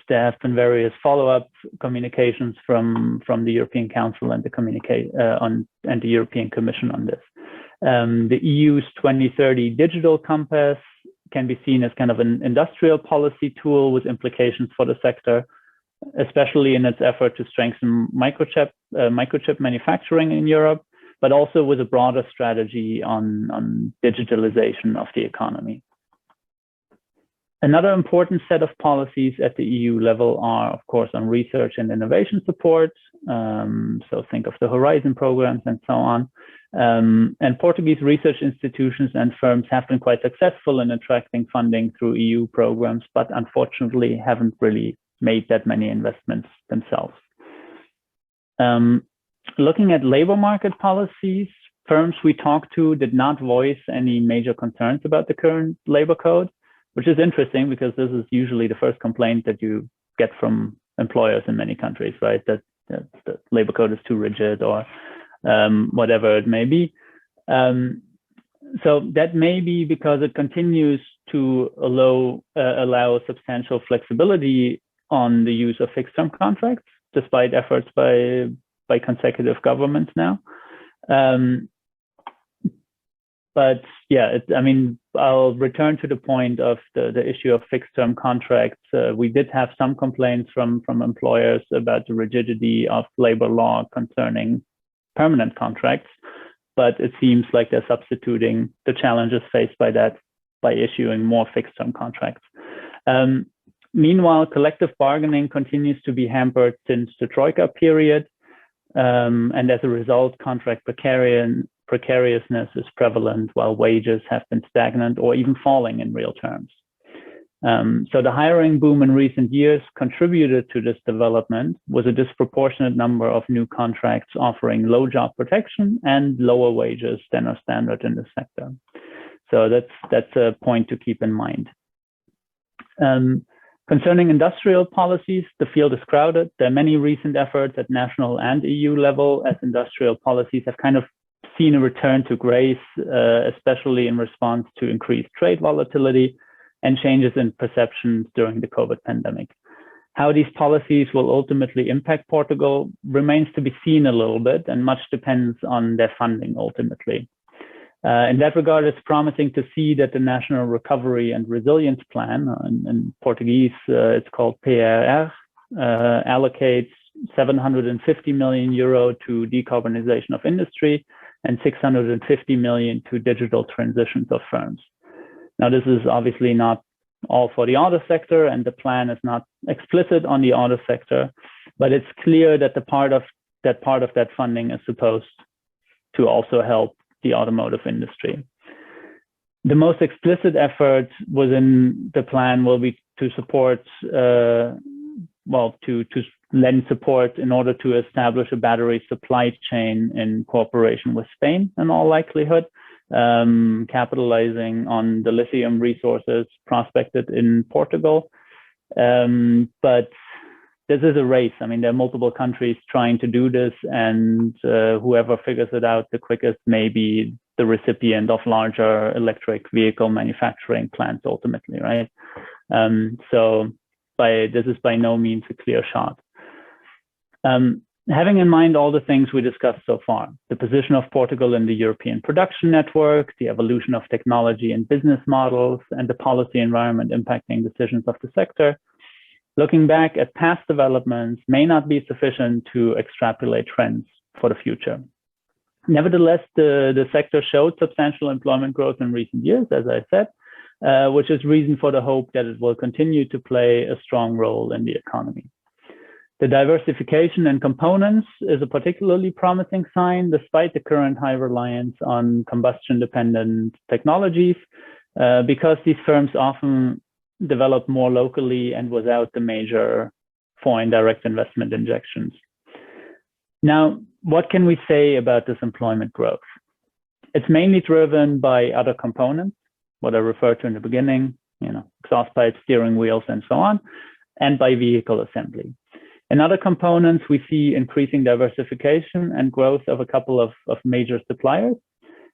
there have been various follow-up communications from the European Council and the European Commission on this. The EU's 2030 Digital Compass can be seen as kind of an industrial policy tool with implications for the sector, especially in its effort to strengthen microchip manufacturing in Europe, but also with a broader strategy on digitalization of the economy. Another important set of policies at the EU level are, of course, on research and innovation support. So think of the Horizon programs and so on. And Portuguese research institutions and firms have been quite successful in attracting funding through EU programs, but unfortunately haven't really made that many investments themselves. Looking at labor market policies, firms we talked to did not voice any major concerns about the current labor code, which is interesting because this is usually the first complaint that you get from employers in many countries, right? That the labor code is too rigid or whatever it may be. So that may be because it continues to allow substantial flexibility on the use of fixed-term contracts, despite efforts by consecutive governments now. But yeah, I'll return to the point of the issue of fixed-term contracts. We did have some complaints from employers about the rigidity of labor law concerning permanent contracts, but it seems like they're substituting the challenges faced by that by issuing more fixed-term contracts. Meanwhile, collective bargaining continues to be hampered since the Troika period. And as a result, contract precariousness is prevalent while wages have been stagnant or even falling in real terms. So the hiring boom in recent years contributed to this development with a disproportionate number of new contracts offering low job protection and lower wages than are standard in the sector. So that's a point to keep in mind. Concerning industrial policies, the field is crowded. There are many recent efforts at national and EU level as industrial policies have kind of seen a return to grace, especially in response to increased trade volatility and changes in perceptions during the COVID pandemic. How these policies will ultimately impact Portugal remains to be seen a little bit, and much depends on their funding ultimately. In that regard, it's promising to see that the National Recovery and Resilience Plan, in Portuguese, it's called PRR, allocates 750 million euro to decarbonization of industry and 650 million to digital transitions of firms. Now, this is obviously not all for the auto sector, and the plan is not explicit on the auto sector, but it's clear that part of that funding is supposed to also help the automotive industry. The most explicit effort within the plan will be to support, to lend support in order to establish a battery supply chain in cooperation with Spain in all likelihood, capitalizing on the lithium resources prospected in Portugal. But this is a race. I mean, there are multiple countries trying to do this, and whoever figures it out the quickest may be the recipient of larger electric vehicle manufacturing plants ultimately, right? So this is by no means a clear shot. Having in mind all the things we discussed so far, the position of Portugal in the European production network, the evolution of technology and business models, and the policy environment impacting decisions of the sector, looking back at past developments may not be sufficient to extrapolate trends for the future. Nevertheless, the sector showed substantial employment growth in recent years, as I said, which is reason for the hope that it will continue to play a strong role in the economy. The diversification in components is a particularly promising sign, despite the current high reliance on combustion-dependent technologies, because these firms often develop more locally and without the major foreign direct investment injections. Now, what can we say about this employment growth? It's mainly driven by other components, what I referred to in the beginning, exhaust pipes, steering wheels, and so on, and by vehicle assembly. In other components, we see increasing diversification and growth of a couple of major suppliers.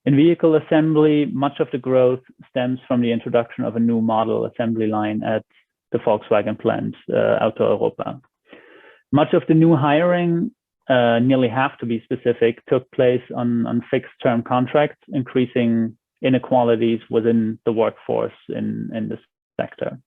In vehicle assembly, much of the growth stems from the introduction of a new model assembly line at the Volkswagen plant, Auto Europa. Much of the new hiring, nearly half to be specific, took place on fixed-term contracts, increasing inequalities within the workforce in this sector.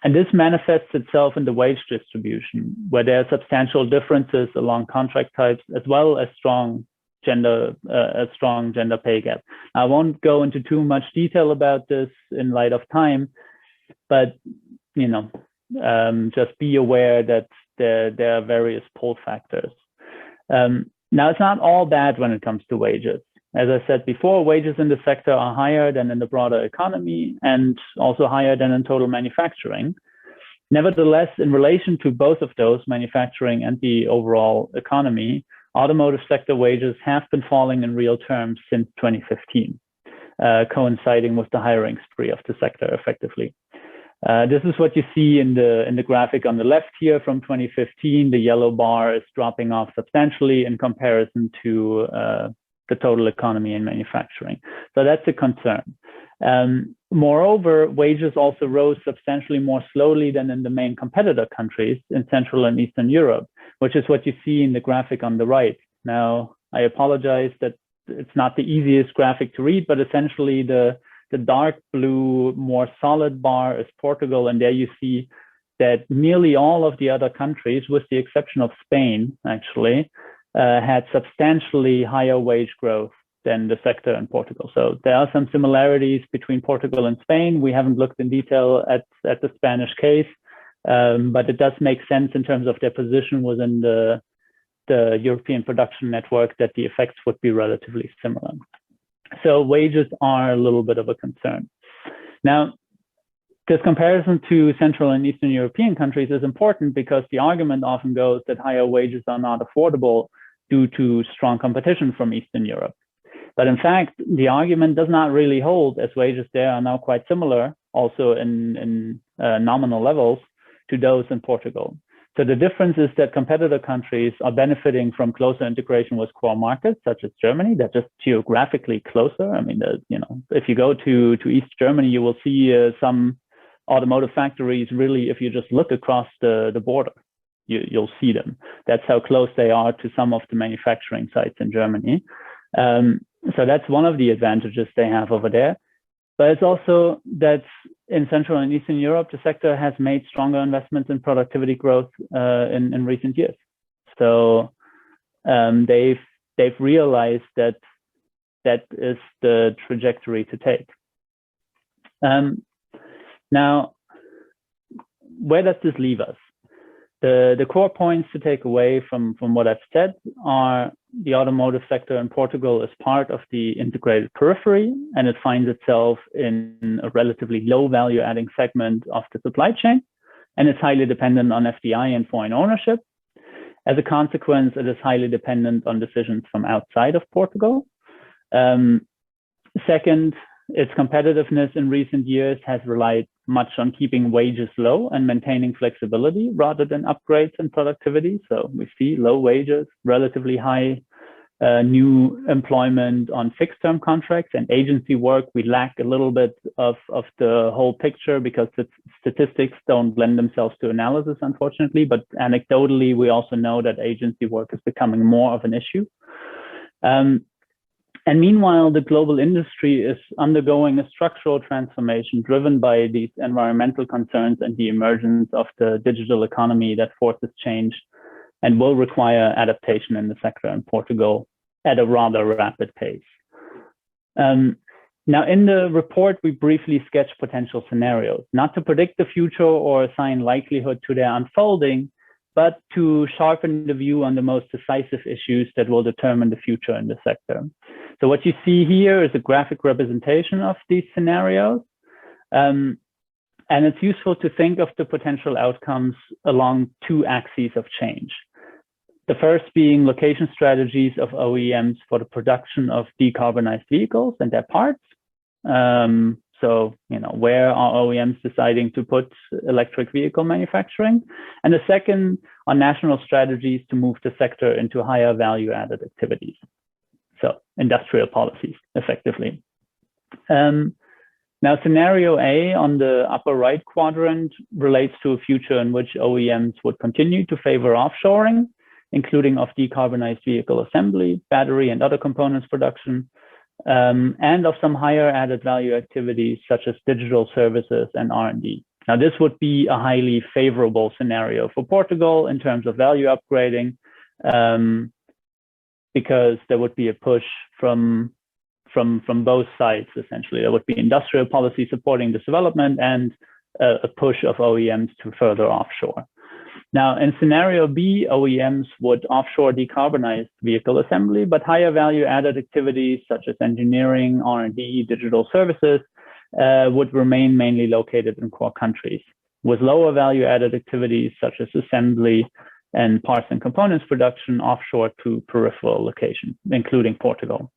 And this manifests itself in the wage distribution, where there are substantial differences along contract types, as well as a strong gender pay gap. I won't go into too much detail about this in light of time, but just be aware that there are various pull factors. Now, it's not all bad when it comes to wages. As I said before, wages in the sector are higher than in the broader economy and also higher than in total manufacturing. Nevertheless, in relation to both of those, manufacturing and the overall economy, automotive sector wages have been falling in real terms since 2015, coinciding with the hiring spree of the sector effectively. This is what you see in the graphic on the left here from 2015. The yellow bar is dropping off substantially in comparison to the total economy and manufacturing. So that's a concern. Moreover, wages also rose substantially more slowly than in the main competitor countries in Central and Eastern Europe, which is what you see in the graphic on the right. Now, I apologize that it's not the easiest graphic to read, but essentially the dark blue, more solid bar is Portugal, and there you see that nearly all of the other countries, with the exception of Spain, actually, had substantially higher wage growth than the sector in Portugal. So there are some similarities between Portugal and Spain. We haven't looked in detail at the Spanish case, but it does make sense in terms of their position within the European production network that the effects would be relatively similar. So wages are a little bit of a concern. Now, this comparison to Central and Eastern European countries is important because the argument often goes that higher wages are not affordable due to strong competition from Eastern Europe. But in fact, the argument does not really hold, as wages there are now quite similar, also in nominal levels, to those in Portugal. So the difference is that competitor countries are benefiting from closer integration with core markets, such as Germany. They're just geographically closer. I mean, if you go to East Germany, you will see some automotive factories, really, if you just look across the border, you'll see them. That's how close they are to some of the manufacturing sites in Germany. So that's one of the advantages they have over there. But it's also that in Central and Eastern Europe, the sector has made stronger investments in productivity growth in recent years. So they've realized that is the trajectory to take. Now, where does this leave us? The core points to take away from what I've said are the automotive sector in Portugal is part of the integrated periphery, and it finds itself in a relatively low value adding segment of the supply chain, and it's highly dependent on FDI and foreign ownership. As a consequence, it is highly dependent on decisions from outside of Portugal. Second, its competitiveness in recent years has relied much on keeping wages low and maintaining flexibility rather than upgrades and productivity. So we see low wages, relatively high new employment on fixed-term contracts, and agency work. We lack a little bit of the whole picture because the statistics don't lend themselves to analysis, unfortunately. But anecdotally, we also know that agency work is becoming more of an issue. And meanwhile, the global industry is undergoing a structural transformation driven by these environmental concerns and the emergence of the digital economy that forces change and will require adaptation in the sector in Portugal at a rather rapid pace. Now, in the report, we briefly sketch potential scenarios, not to predict the future or assign likelihood to their unfolding, but to sharpen the view on the most decisive issues that will determine the future in the sector. So what you see here is a graphic representation of these scenarios. And it's useful to think of the potential outcomes along two axes of change. The first being location strategies of OEMs for the production of decarbonized vehicles and their parts. So, where are OEMs deciding to put electric vehicle manufacturing? And the second are national strategies to move the sector into higher value added activities. So industrial policies, effectively. Now, scenario A on the upper right quadrant relates to a future in which OEMs would continue to favor offshoring, including of decarbonized vehicle assembly, battery and other components production, and of some higher added value activities such as digital services and R&D. Now, this would be a highly favorable scenario for Portugal in terms of value upgrading, because there would be a push from both sides, essentially. There would be industrial policy supporting this development and a push of OEMs to further offshore. Now, in scenario B, OEMs would offshore decarbonized vehicle assembly, but higher value added activities such as engineering, R&D, digital services would remain mainly located in core countries, with lower value added activities such as assembly and parts and components production offshore to peripheral locations, including Portugal.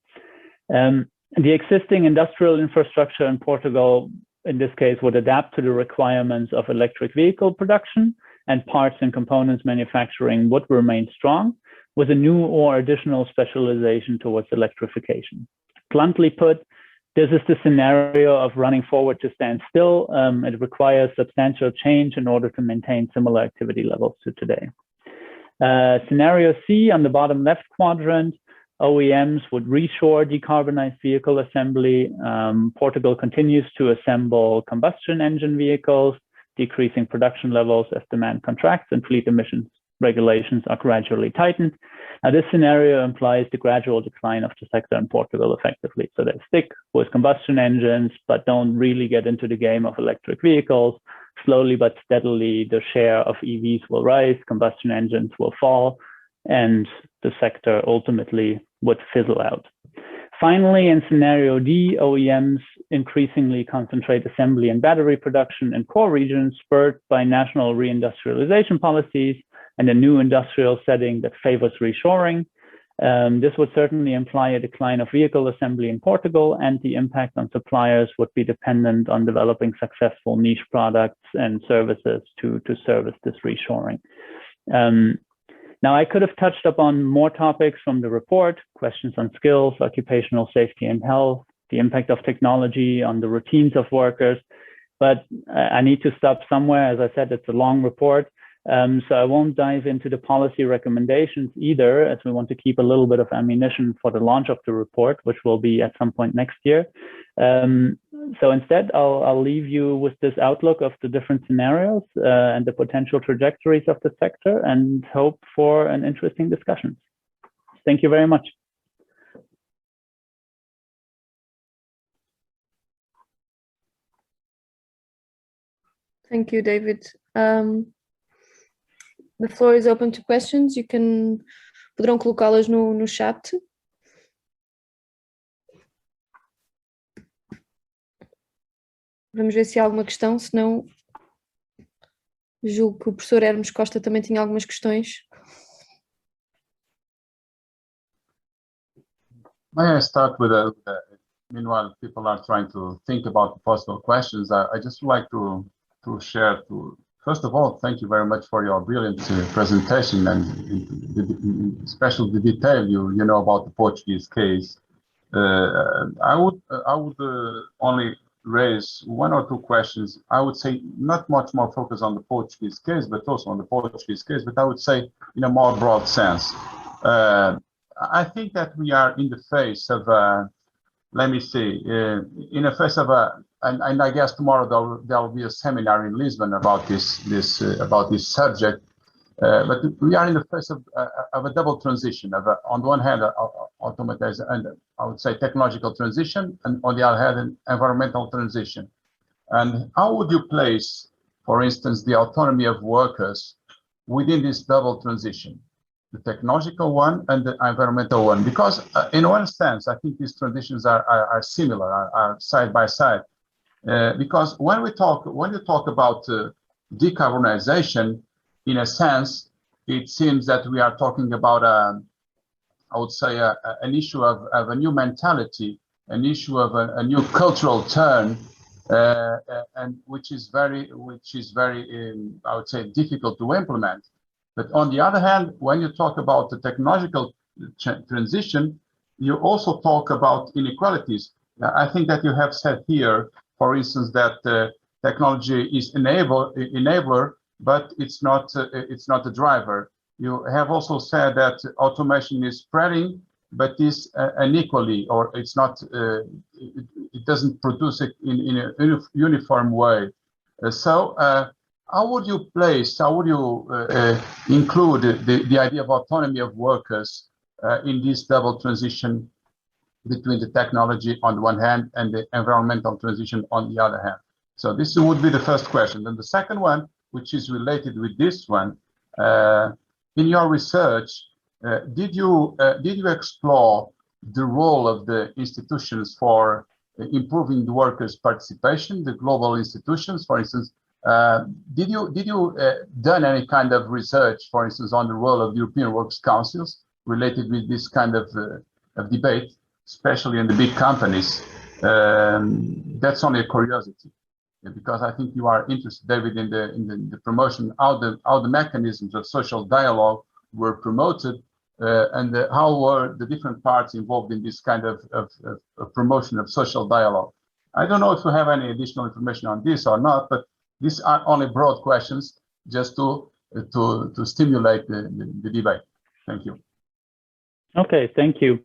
The existing industrial infrastructure in Portugal, in this case, would adapt to the requirements of electric vehicle production, and parts and components manufacturing would remain strong, with a new or additional specialization towards electrification. Bluntly put, this is the scenario of running forward to stand still. It requires substantial change in order to maintain similar activity levels to today. Scenario C on the bottom left quadrant, OEMs would reshore decarbonized vehicle assembly. Portugal continues to assemble combustion engine vehicles, decreasing production levels as demand contracts and fleet emissions regulations are gradually tightened. Now, this scenario implies the gradual decline of the sector in Portugal effectively. So they stick with combustion engines, but don't really get into the game of electric vehicles. Slowly but steadily, the share of EVs will rise, combustion engines will fall, and the sector ultimately would fizzle out. Finally, in scenario D, OEMs increasingly concentrate assembly and battery production in core regions, spurred by national reindustrialization policies and a new industrial setting that favors reshoring. This would certainly imply a decline of vehicle assembly in Portugal, and the impact on suppliers would be dependent on developing successful niche products and services to service this reshoring. Now, I could have touched upon more topics from the report, questions on skills, occupational safety and health, the impact of technology on the routines of workers, but I need to stop somewhere. As I said, it's a long report, so I won't dive into the policy recommendations either, as we want to keep a little bit of ammunition for the launch of the report, which will be at some point next year. So instead, I'll leave you with this outlook of the different scenarios and the potential trajectories of the sector, and hope for an interesting discussion. Thank you very much. Thank you, David. The floor is open to questions. Poderão colocá-las no chat. Vamos ver se há alguma questão, senão julgo que o professor Hermes Costa também tinha algumas questões. May I start with meanwhile, people are trying to think about possible questions. I just would like to share. First of all, thank you very much for your brilliant presentation, and especially the detail you know about the Portuguese case. I would only raise one or two questions. I would say not much more focus on the Portuguese case, but also on the Portuguese case. But I would say in a more broad sense. I think that we are in the face of, let me see, in the face of and I guess tomorrow there will be a seminar in Lisbon about this subject. But we are in the face of a double transition. On the one hand, automatized, and I would say technological transition, and on the other hand, an environmental transition. And how would you place, for instance, the autonomy of workers within this double transition, the technological one and the environmental one? Because in one sense, I think these transitions are similar, are side by side. Because when you talk about decarbonization, in a sense, it seems that we are talking about I would say an issue of a new mentality, an issue of a new cultural turn, and which is very I would say difficult to implement. But on the other hand, when you talk about the technological transition, you also talk about inequalities. I think that you have said here, for instance, that technology is enabler, but it's not a driver. You have also said that automation is spreading, but is unequally, or it's not. It doesn't produce it in a uniform way. So how would you include the idea of autonomy of workers in this double transition between the technology on the one hand and the environmental transition on the other hand? So this would be the first question. Then the second one, which is related with this one, in your research, did you explore the role of the institutions for improving the workers' participation, the global institutions, for instance? Did you done any kind of research, for instance, on the role of European Works Councils related with this kind of debate, especially in the big companies? That's only a curiosity, because I think you are interested, David, in the promotion, how the mechanisms of social dialogue were promoted, and how were the different parts involved in this kind of promotion of social dialogue. I don't know if you have any additional information on this or not, but these are only broad questions just to stimulate the debate. Thank you. Okay, thank you.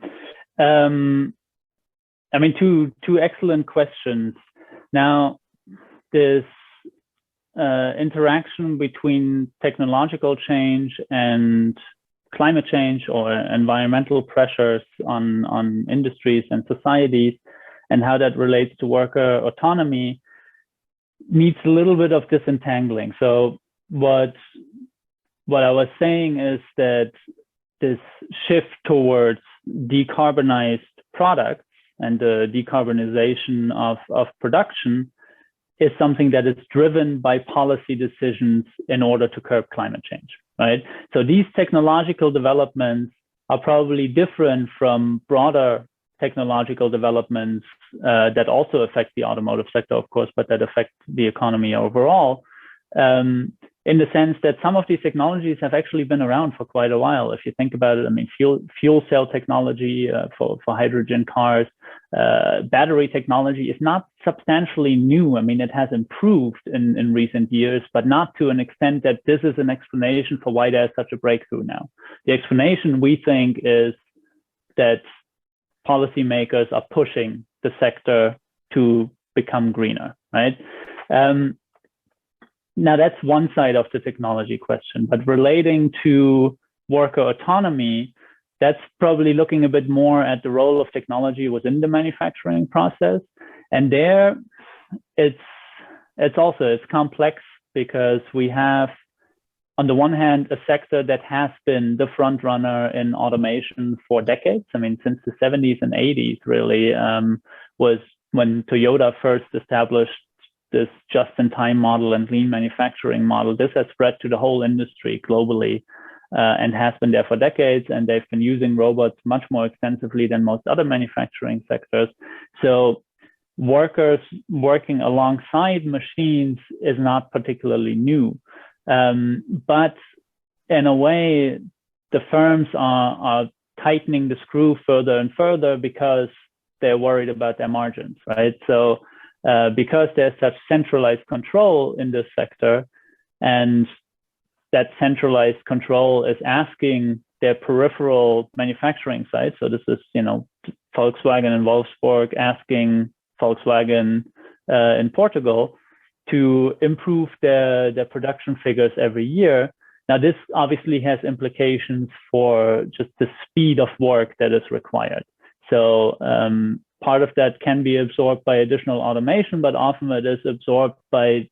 I mean, two excellent questions. Now, this interaction between technological change and climate change or environmental pressures on industries and societies, and how that relates to worker autonomy, needs a little bit of disentangling. So what I was saying is that this shift towards decarbonized products and the decarbonization of production is something that is driven by policy decisions in order to curb climate change, right? So these technological developments are probably different from broader technological developments that also affect the automotive sector, of course, but that affect the economy overall, in the sense that some of these technologies have actually been around for quite a while. If you think about it, I mean, fuel cell technology for hydrogen cars, battery technology is not substantially new. I mean, it has improved in recent years, but not to an extent that this is an explanation for why there's such a breakthrough now. The explanation, we think, is that policymakers are pushing the sector to become greener, right? Now, that's one side of the technology question, but relating to worker autonomy, that's probably looking a bit more at the role of technology within the manufacturing process. And there, it's complex, because we have, on the one hand, a sector that has been the front runner in automation for decades. I mean, since the 70s and 80s, really, was when Toyota first established this just-in-time model and lean manufacturing model. This has spread to the whole industry globally. and has been there for decades, and they've been using robots much more extensively than most other manufacturing sectors. So workers working alongside machines is not particularly new. But in a way, the firms are tightening the screw further and further because they're worried about their margins, right? So because there's such centralized control in this sector, and that centralized control is asking their peripheral manufacturing sites. So this is, Volkswagen in Wolfsburg asking Volkswagen in Portugal to improve their production figures every year. Now, this obviously has implications for just the speed of work that is required. So part of that can be absorbed by additional automation, but often it is absorbed by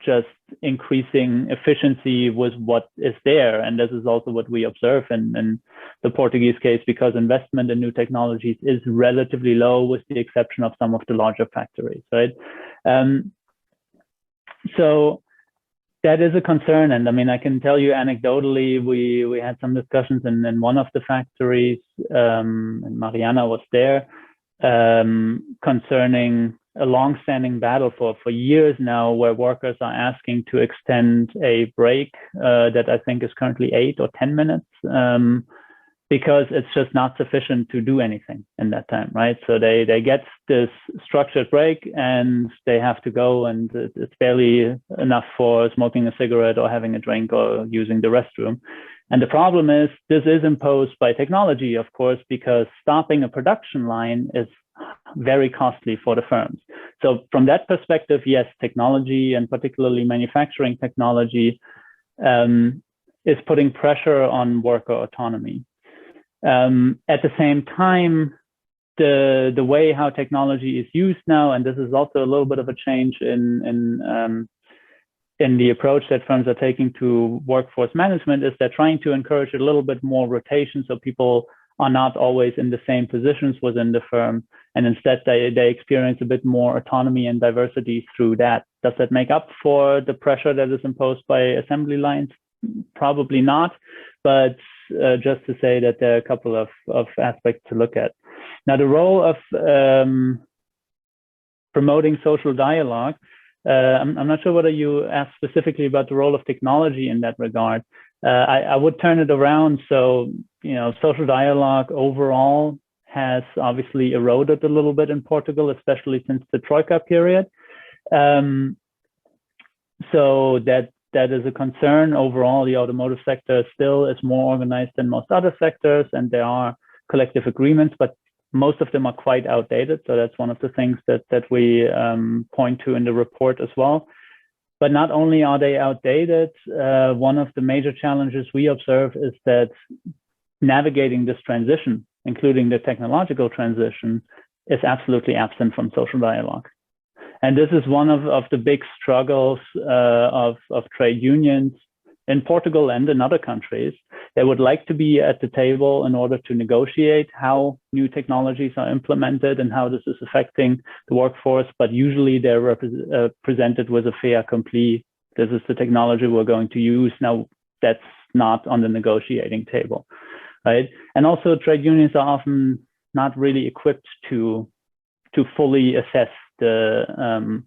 just increasing efficiency with what is there. And this is also what we observe in the Portuguese case, because investment in new technologies is relatively low, with the exception of some of the larger factories, right? So that is a concern. And I mean, I can tell you anecdotally, we had some discussions in one of the factories, and Mariana was there, concerning a long-standing battle for years now, where workers are asking to extend a break that I think is currently 8 or 10 minutes, because it's just not sufficient to do anything in that time, right? So they get this structured break and they have to go, and it's barely enough for smoking a cigarette or having a drink or using the restroom. And the problem is, this is imposed by technology, of course, because stopping a production line is very costly for the firms. So from that perspective, yes, technology, and particularly manufacturing technology, is putting pressure on worker autonomy. At the same time, the way how technology is used now, and this is also a little bit of a change in the approach that firms are taking to workforce management, is they're trying to encourage a little bit more rotation, so people are not always in the same positions within the firm, and instead they experience a bit more autonomy and diversity through that. Does that make up for the pressure that is imposed by assembly lines? Probably not, but just to say that there are a couple of aspects to look at. Now, the role of promoting social dialogue, I'm not sure whether you asked specifically about the role of technology in that regard. I would turn it around. So, social dialogue overall has obviously eroded a little bit in Portugal, especially since the Troika period. So that is a concern. Overall, the automotive sector still is more organized than most other sectors, and there are collective agreements, but most of them are quite outdated. So that's one of the things that we point to in the report as well. But not only are they outdated, one of the major challenges we observe is that navigating this transition, including the technological transition, is absolutely absent from social dialogue. And this is one of the big struggles of trade unions in Portugal and in other countries. They would like to be at the table in order to negotiate how new technologies are implemented and how this is affecting the workforce, but usually they're presented with a fait accompli. This is the technology we're going to use. Now, that's not on the negotiating table, right? And also, trade unions are often not really equipped to fully assess the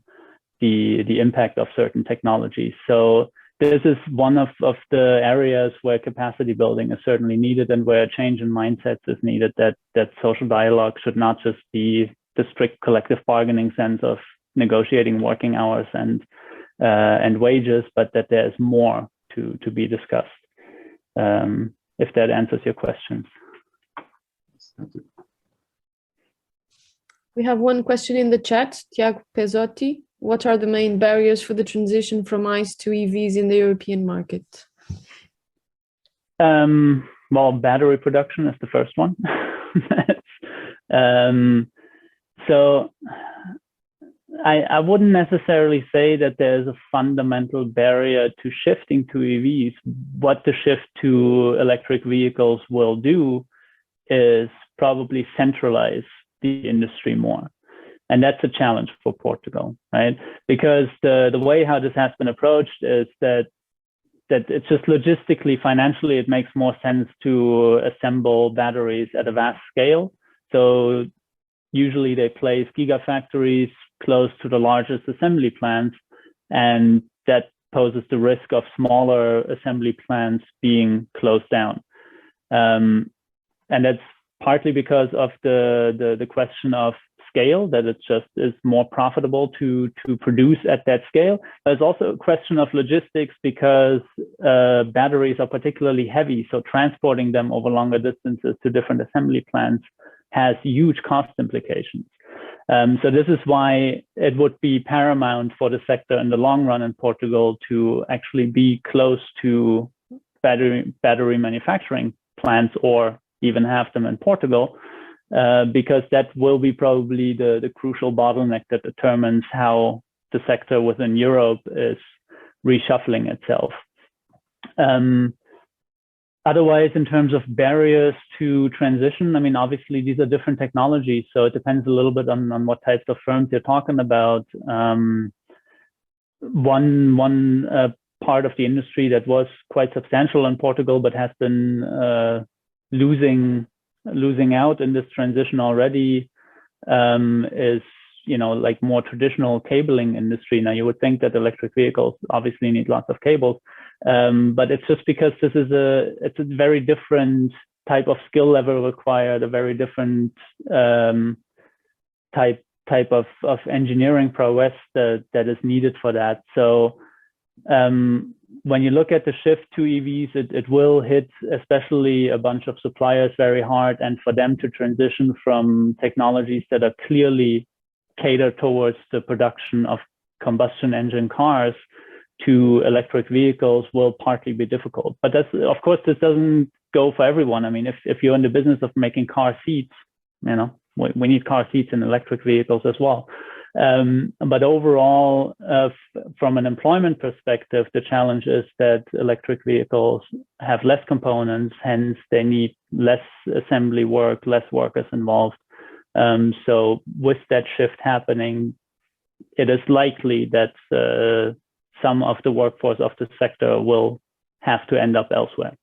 impact of certain technologies. So this is one of the areas where capacity building is certainly needed, and where a change in mindsets is needed, that social dialogue should not just be the strict collective bargaining sense of negotiating working hours and wages, but that there's more to be discussed. If that answers your questions. Thank you. We have one question in the chat, Tiago Pezzotti. What are the main barriers for the transition from ICE to EVs in the European market? Well, battery production is the first one. So I wouldn't necessarily say that there's a fundamental barrier to shifting to EVs. What the shift to electric vehicles will do is probably centralize the industry more. And that's a challenge for Portugal, right? Because the way how this has been approached is that it's just logistically, financially, it makes more sense to assemble batteries at a vast scale. So usually they place gigafactories close to the largest assembly plants, and that poses the risk of smaller assembly plants being closed down. And that's partly because of the question of scale, that it just is more profitable to produce at that scale. There's also a question of logistics, because batteries are particularly heavy, so transporting them over longer distances to different assembly plants has huge cost implications. So this is why it would be paramount for the sector in the long run in Portugal to actually be close to battery manufacturing plants, or even have them in Portugal, because that will be probably the crucial bottleneck that determines how the sector within Europe is reshuffling itself. Otherwise, in terms of barriers to transition, I mean, obviously these are different technologies, so it depends a little bit on what types of firms you're talking about. One part of the industry that was quite substantial in Portugal, but has been losing out in this transition already, is, you know, like more traditional cabling industry. Now, you would think that electric vehicles obviously need lots of cables, but it's just because it's a very different type of skill level required, a very different type of engineering prowess that is needed for that. So when you look at the shift to EVs, it will hit especially a bunch of suppliers very hard, and for them to transition from technologies that are clearly catered towards the production of combustion engine cars to electric vehicles will partly be difficult. But that's, of course, this doesn't go for everyone. I mean, if you're in the business of making car seats, you know, we need car seats in electric vehicles as well. But overall, from an employment perspective, the challenge is that electric vehicles have less components, hence they need less assembly work, less workers involved. So with that shift happening, it is likely that some of the workforce of the sector will have to end up elsewhere.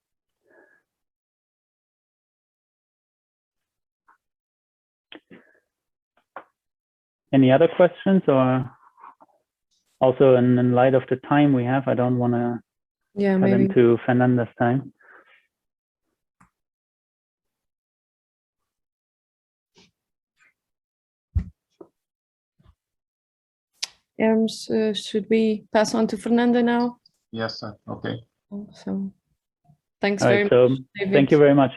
Any other questions? Or also in light of the time we have, I don't want to cut into Fernanda's time. Should we pass on to Fernanda now? Yes, sir. Okay. So, thanks All very right, much, David. Thank you very much.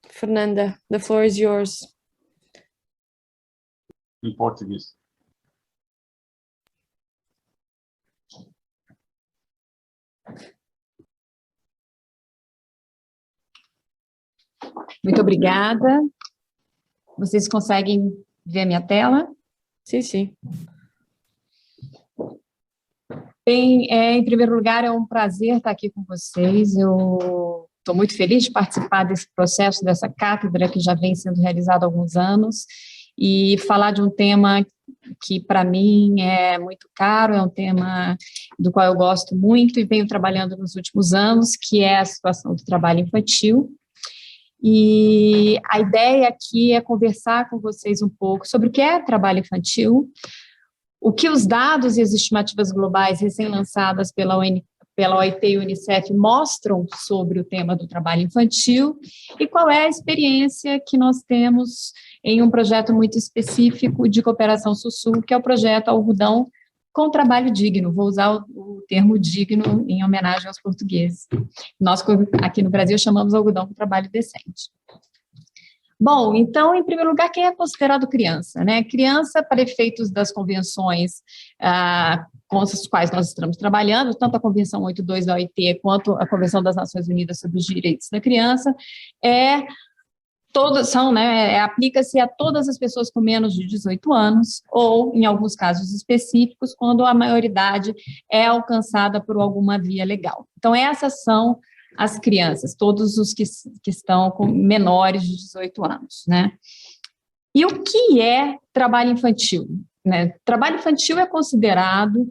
Fernanda, the floor is yours. Em português. Muito obrigada. Vocês conseguem ver a minha tela? Sim, sim. Bem, em primeiro lugar, é um prazer estar aqui com vocês. Eu estou muito feliz de participar desse processo, dessa cátedra que já vem sendo realizada há alguns anos, e falar de um tema que, para mim, é muito caro, é um tema do qual eu gosto muito e venho trabalhando nos últimos anos, que é a situação do trabalho infantil. E a ideia aqui é conversar com vocês um pouco sobre o que é trabalho infantil, o que os dados e as estimativas globais recém-lançadas pela OIT e Unicef mostram sobre o tema do trabalho infantil e qual é a experiência que nós temos em um projeto muito específico de cooperação Sul-Sul, que é o projeto Algodão com Trabalho Digno. Vou usar o termo digno em homenagem aos portugueses. Nós, aqui no Brasil, chamamos algodão com trabalho decente. Bom, então, em primeiro lugar, quem é considerado criança, né? Criança, para efeitos das convenções com as quais nós estamos trabalhando, tanto a Convenção 82 da OIT quanto a Convenção das Nações Unidas sobre os Direitos da Criança, aplica-se a todas as pessoas com menos de 18 anos, ou, em alguns casos específicos, quando a maioridade é alcançada por alguma via legal. Então, essas são as crianças, todos os que estão com menores de 18 anos, né? E o que é trabalho infantil, né? Trabalho infantil é considerado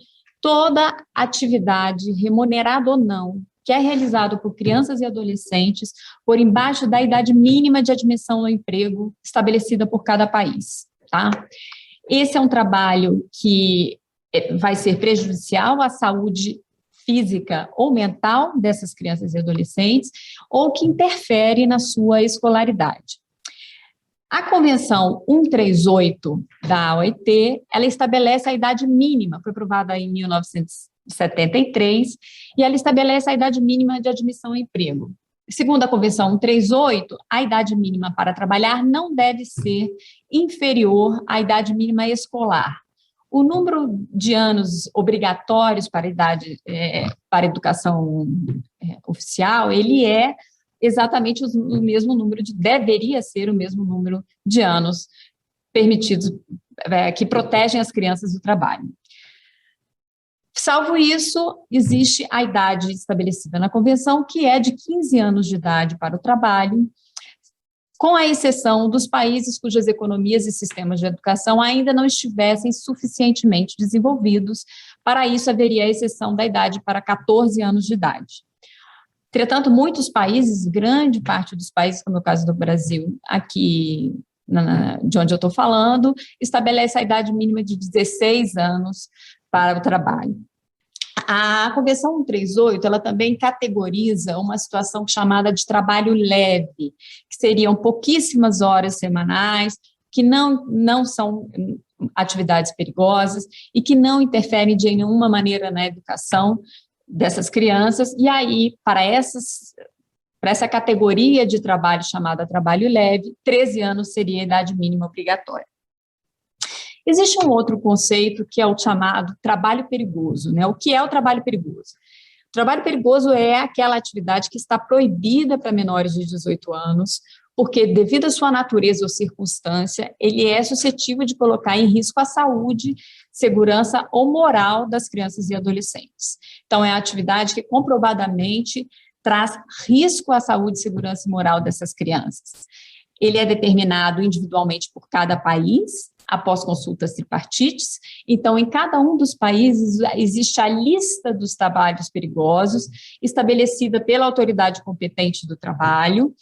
toda atividade, remunerada ou não, que é realizado por crianças e adolescentes por embaixo da idade mínima de admissão ao emprego estabelecida por cada país, tá? Esse é um trabalho que vai ser prejudicial à saúde física ou mental dessas crianças e adolescentes, ou que interfere na sua escolaridade. A Convenção 138 da OIT, ela estabelece a idade mínima, foi aprovada em 1973, e ela estabelece a idade mínima de admissão ao emprego. Segundo a Convenção 138, a idade mínima para trabalhar não deve ser inferior à idade mínima escolar. O número de anos obrigatórios para a educação oficial, ele é exatamente o mesmo número deveria ser o mesmo número de anos permitidos, que protegem as crianças do trabalho. Salvo isso, existe a idade estabelecida na Convenção, que é de 15 anos de idade para o trabalho, com a exceção dos países cujas economias e sistemas de educação ainda não estivessem suficientemente desenvolvidos. Para isso, haveria a exceção da idade para 14 anos de idade. Entretanto, muitos países, grande parte dos países, como é o caso do Brasil, aqui de onde eu estou falando, estabelece a idade mínima de 16 anos para o trabalho. A Convenção 138, ela também categoriza uma situação chamada de trabalho leve, que seriam pouquíssimas horas semanais, que não são atividades perigosas e que não interferem de nenhuma maneira na educação dessas crianças. E aí, para essa categoria de trabalho chamada trabalho leve, 13 anos seria a idade mínima obrigatória. Existe um outro conceito que é o chamado trabalho perigoso, né? O que é o trabalho perigoso? O trabalho perigoso é aquela atividade que está proibida para menores de 18 anos, porque, devido à sua natureza ou circunstância, ele é suscetível de colocar em risco a saúde, segurança ou moral das crianças e adolescentes. Então, é a atividade que comprovadamente traz risco à saúde, segurança e moral dessas crianças. Ele é determinado individualmente por cada país, após consultas tripartites. Então, em cada um dos países, existe a lista dos trabalhos perigosos, estabelecida pela autoridade competente do trabalho.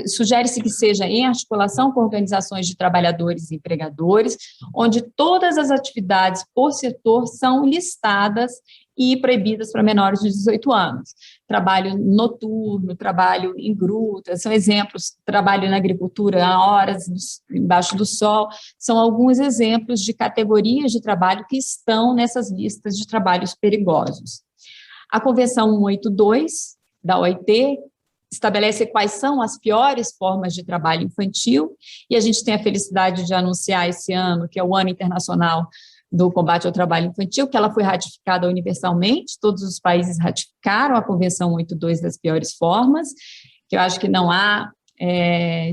Sugere-se que seja em articulação com organizações de trabalhadores e empregadores, onde todas as atividades por setor são listadas e proibidas para menores de 18 anos. Trabalho noturno, trabalho em grutas, são exemplos, trabalho na agricultura a horas embaixo do sol, são alguns exemplos de categorias de trabalho que estão nessas listas de trabalhos perigosos. A Convenção 182 da OIT estabelece quais são as piores formas de trabalho infantil, e a gente tem a felicidade de anunciar esse ano, que é o Ano Internacional do Combate ao Trabalho Infantil, que ela foi ratificada universalmente, todos os países ratificaram a Convenção 182 das piores formas, que eu acho que não há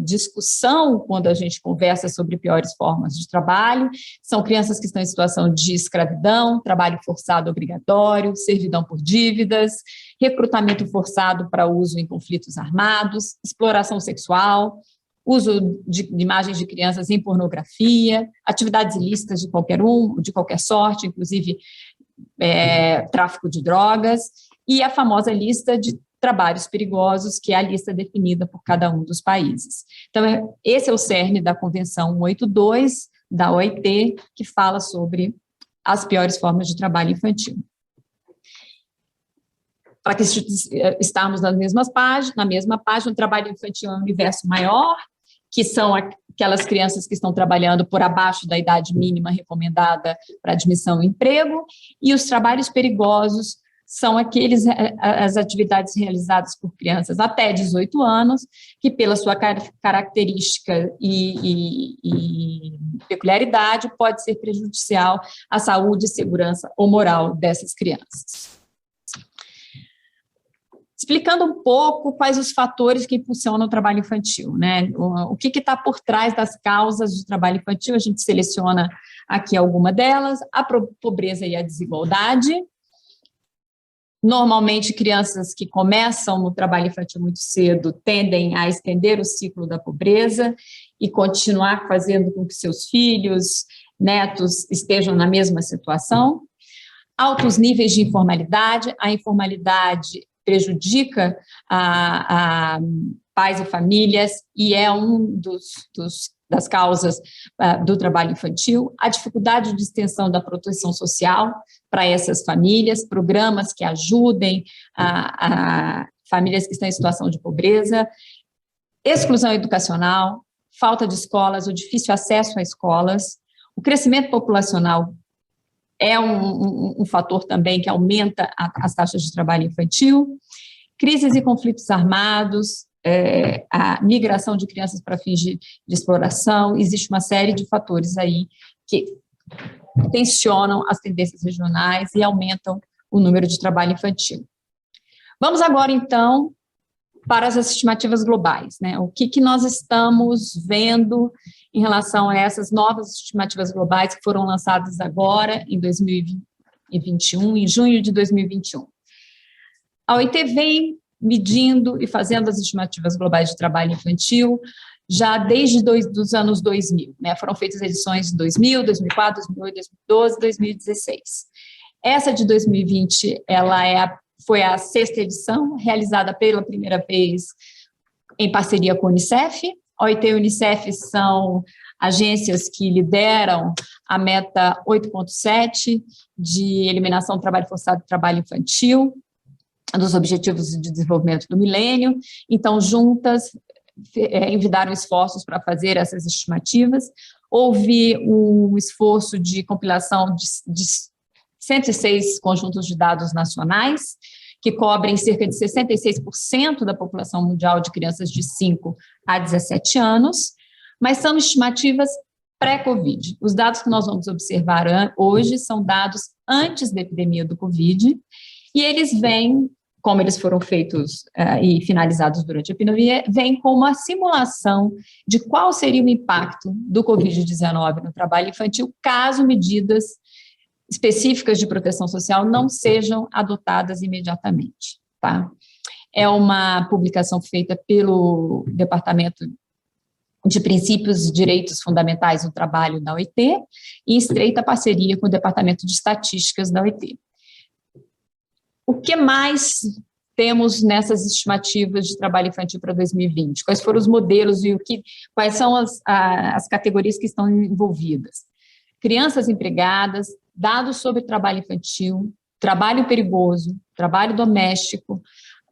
discussão quando a gente conversa sobre piores formas de trabalho. São crianças que estão em situação de escravidão, trabalho forçado obrigatório, servidão por dívidas, recrutamento forçado para uso em conflitos armados, exploração sexual, uso de imagens de crianças em pornografia, atividades ilícitas de qualquer sorte, inclusive tráfico de drogas, e a famosa lista de trabalhos perigosos, que é a lista definida por cada um dos países. Então, esse é o cerne da Convenção 182 da OIT, que fala sobre as piores formas de trabalho infantil. Para que estarmos na mesma página, o trabalho infantil é um universo maior, que são aquelas crianças que estão trabalhando por abaixo da idade mínima recomendada para admissão ao emprego, e os trabalhos perigosos são as atividades realizadas por crianças até 18 anos, que pela sua característica e peculiaridade pode ser prejudicial à saúde, segurança ou moral dessas crianças. Explicando um pouco quais os fatores que impulsionam o trabalho infantil, né? O que está por trás das causas do trabalho infantil, a gente seleciona aqui alguma delas: a pobreza e a desigualdade. Normalmente, crianças que começam no trabalho infantil muito cedo tendem a estender o ciclo da pobreza e continuar fazendo com que seus filhos, netos estejam na mesma situação. Altos níveis de informalidade, a informalidade prejudica a pais e famílias e é das causas do trabalho infantil, a dificuldade de extensão da proteção social para essas famílias, programas que ajudem a famílias que estão em situação de pobreza, exclusão educacional, falta de escolas, o difícil acesso a escolas, o crescimento populacional é um fator também que aumenta as taxas de trabalho infantil, crises e conflitos armados, a migração de crianças para fins de exploração, existe uma série de fatores aí que tensionam as tendências regionais e aumentam o número de trabalho infantil. Vamos agora, então, para as estimativas globais, né? O que nós estamos vendo em relação a essas novas estimativas globais que foram lançadas agora, em 2021, em junho de 2021. A OIT vem medindo e fazendo as estimativas globais de trabalho infantil já desde os anos 2000, né? Foram feitas edições de 2000, 2004, 2008, 2012, 2016. Essa de 2020, foi a 6ª edição, realizada pela primeira vez em parceria com a Unicef. A OIT e a Unicef são agências que lideram a meta 8.7 de eliminação do trabalho forçado e trabalho infantil, dos Objetivos de Desenvolvimento do Milênio. Então, juntas, envidaram esforços para fazer essas estimativas. Houve um esforço de compilação de 106 conjuntos de dados nacionais, que cobrem cerca de 66% da população mundial de crianças de 5 a 17 anos, mas são estimativas pré-Covid. Os dados que nós vamos observar hoje são dados antes da epidemia do Covid, e eles vêm, como eles foram feitos e finalizados durante a epidemia, vêm com uma simulação de qual seria o impacto do Covid-19 no trabalho infantil, caso medidas específicas de proteção social não sejam adotadas imediatamente, tá? É uma publicação feita pelo Departamento de Princípios e Direitos Fundamentais do Trabalho da OIT, em estreita parceria com o Departamento de Estatísticas da OIT. O que mais temos nessas estimativas de trabalho infantil para 2020? Quais foram os modelos e quais são as categorias que estão envolvidas? Crianças empregadas, dados sobre trabalho infantil, trabalho perigoso, trabalho doméstico,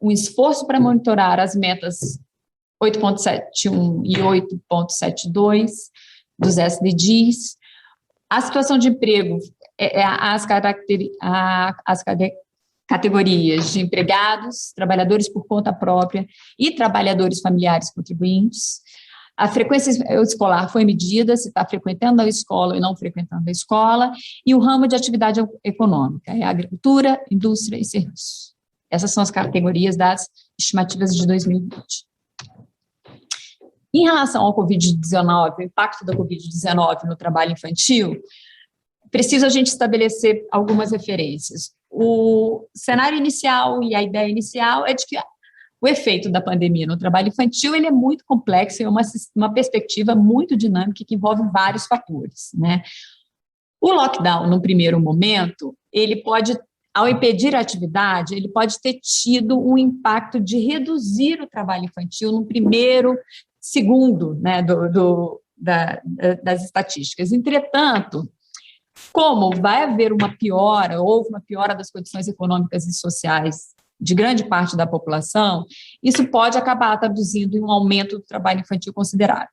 um esforço para monitorar as metas 8.71 e 8.72 dos SDGs, a situação de emprego, as categorias de empregados, trabalhadores por conta própria e trabalhadores familiares contribuintes. A frequência escolar foi medida, se está frequentando a escola e não frequentando a escola, e o ramo de atividade econômica, é agricultura, indústria e serviços. Essas são as categorias das estimativas de 2020. Em relação ao Covid-19, o impacto da Covid-19 no trabalho infantil, preciso a gente estabelecer algumas referências. O cenário inicial e a ideia inicial é de que o efeito da pandemia no trabalho infantil ele é muito complexo e é uma perspectiva muito dinâmica que envolve vários fatores, né? O lockdown, no primeiro momento, ele pode, ao impedir a atividade, ele pode ter tido um impacto de reduzir o trabalho infantil no primeiro segundo, né, das estatísticas. Entretanto, como vai haver houve uma piora das condições econômicas e sociais de grande parte da população, isso pode acabar traduzindo em um aumento do trabalho infantil considerável.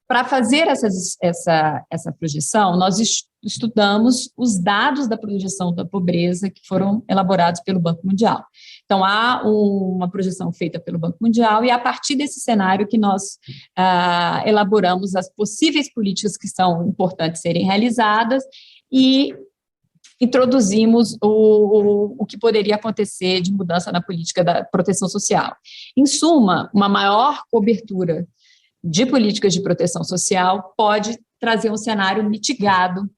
Para fazer essa projeção, nós estudamos os dados da projeção da pobreza que foram elaborados pelo Banco Mundial. Então, há uma projeção feita pelo Banco Mundial e, a partir desse cenário que nós elaboramos as possíveis políticas que são importantes serem realizadas e introduzimos o que poderia acontecer de mudança na política da proteção social. Em suma, uma maior cobertura de políticas de proteção social pode trazer um cenário mitigado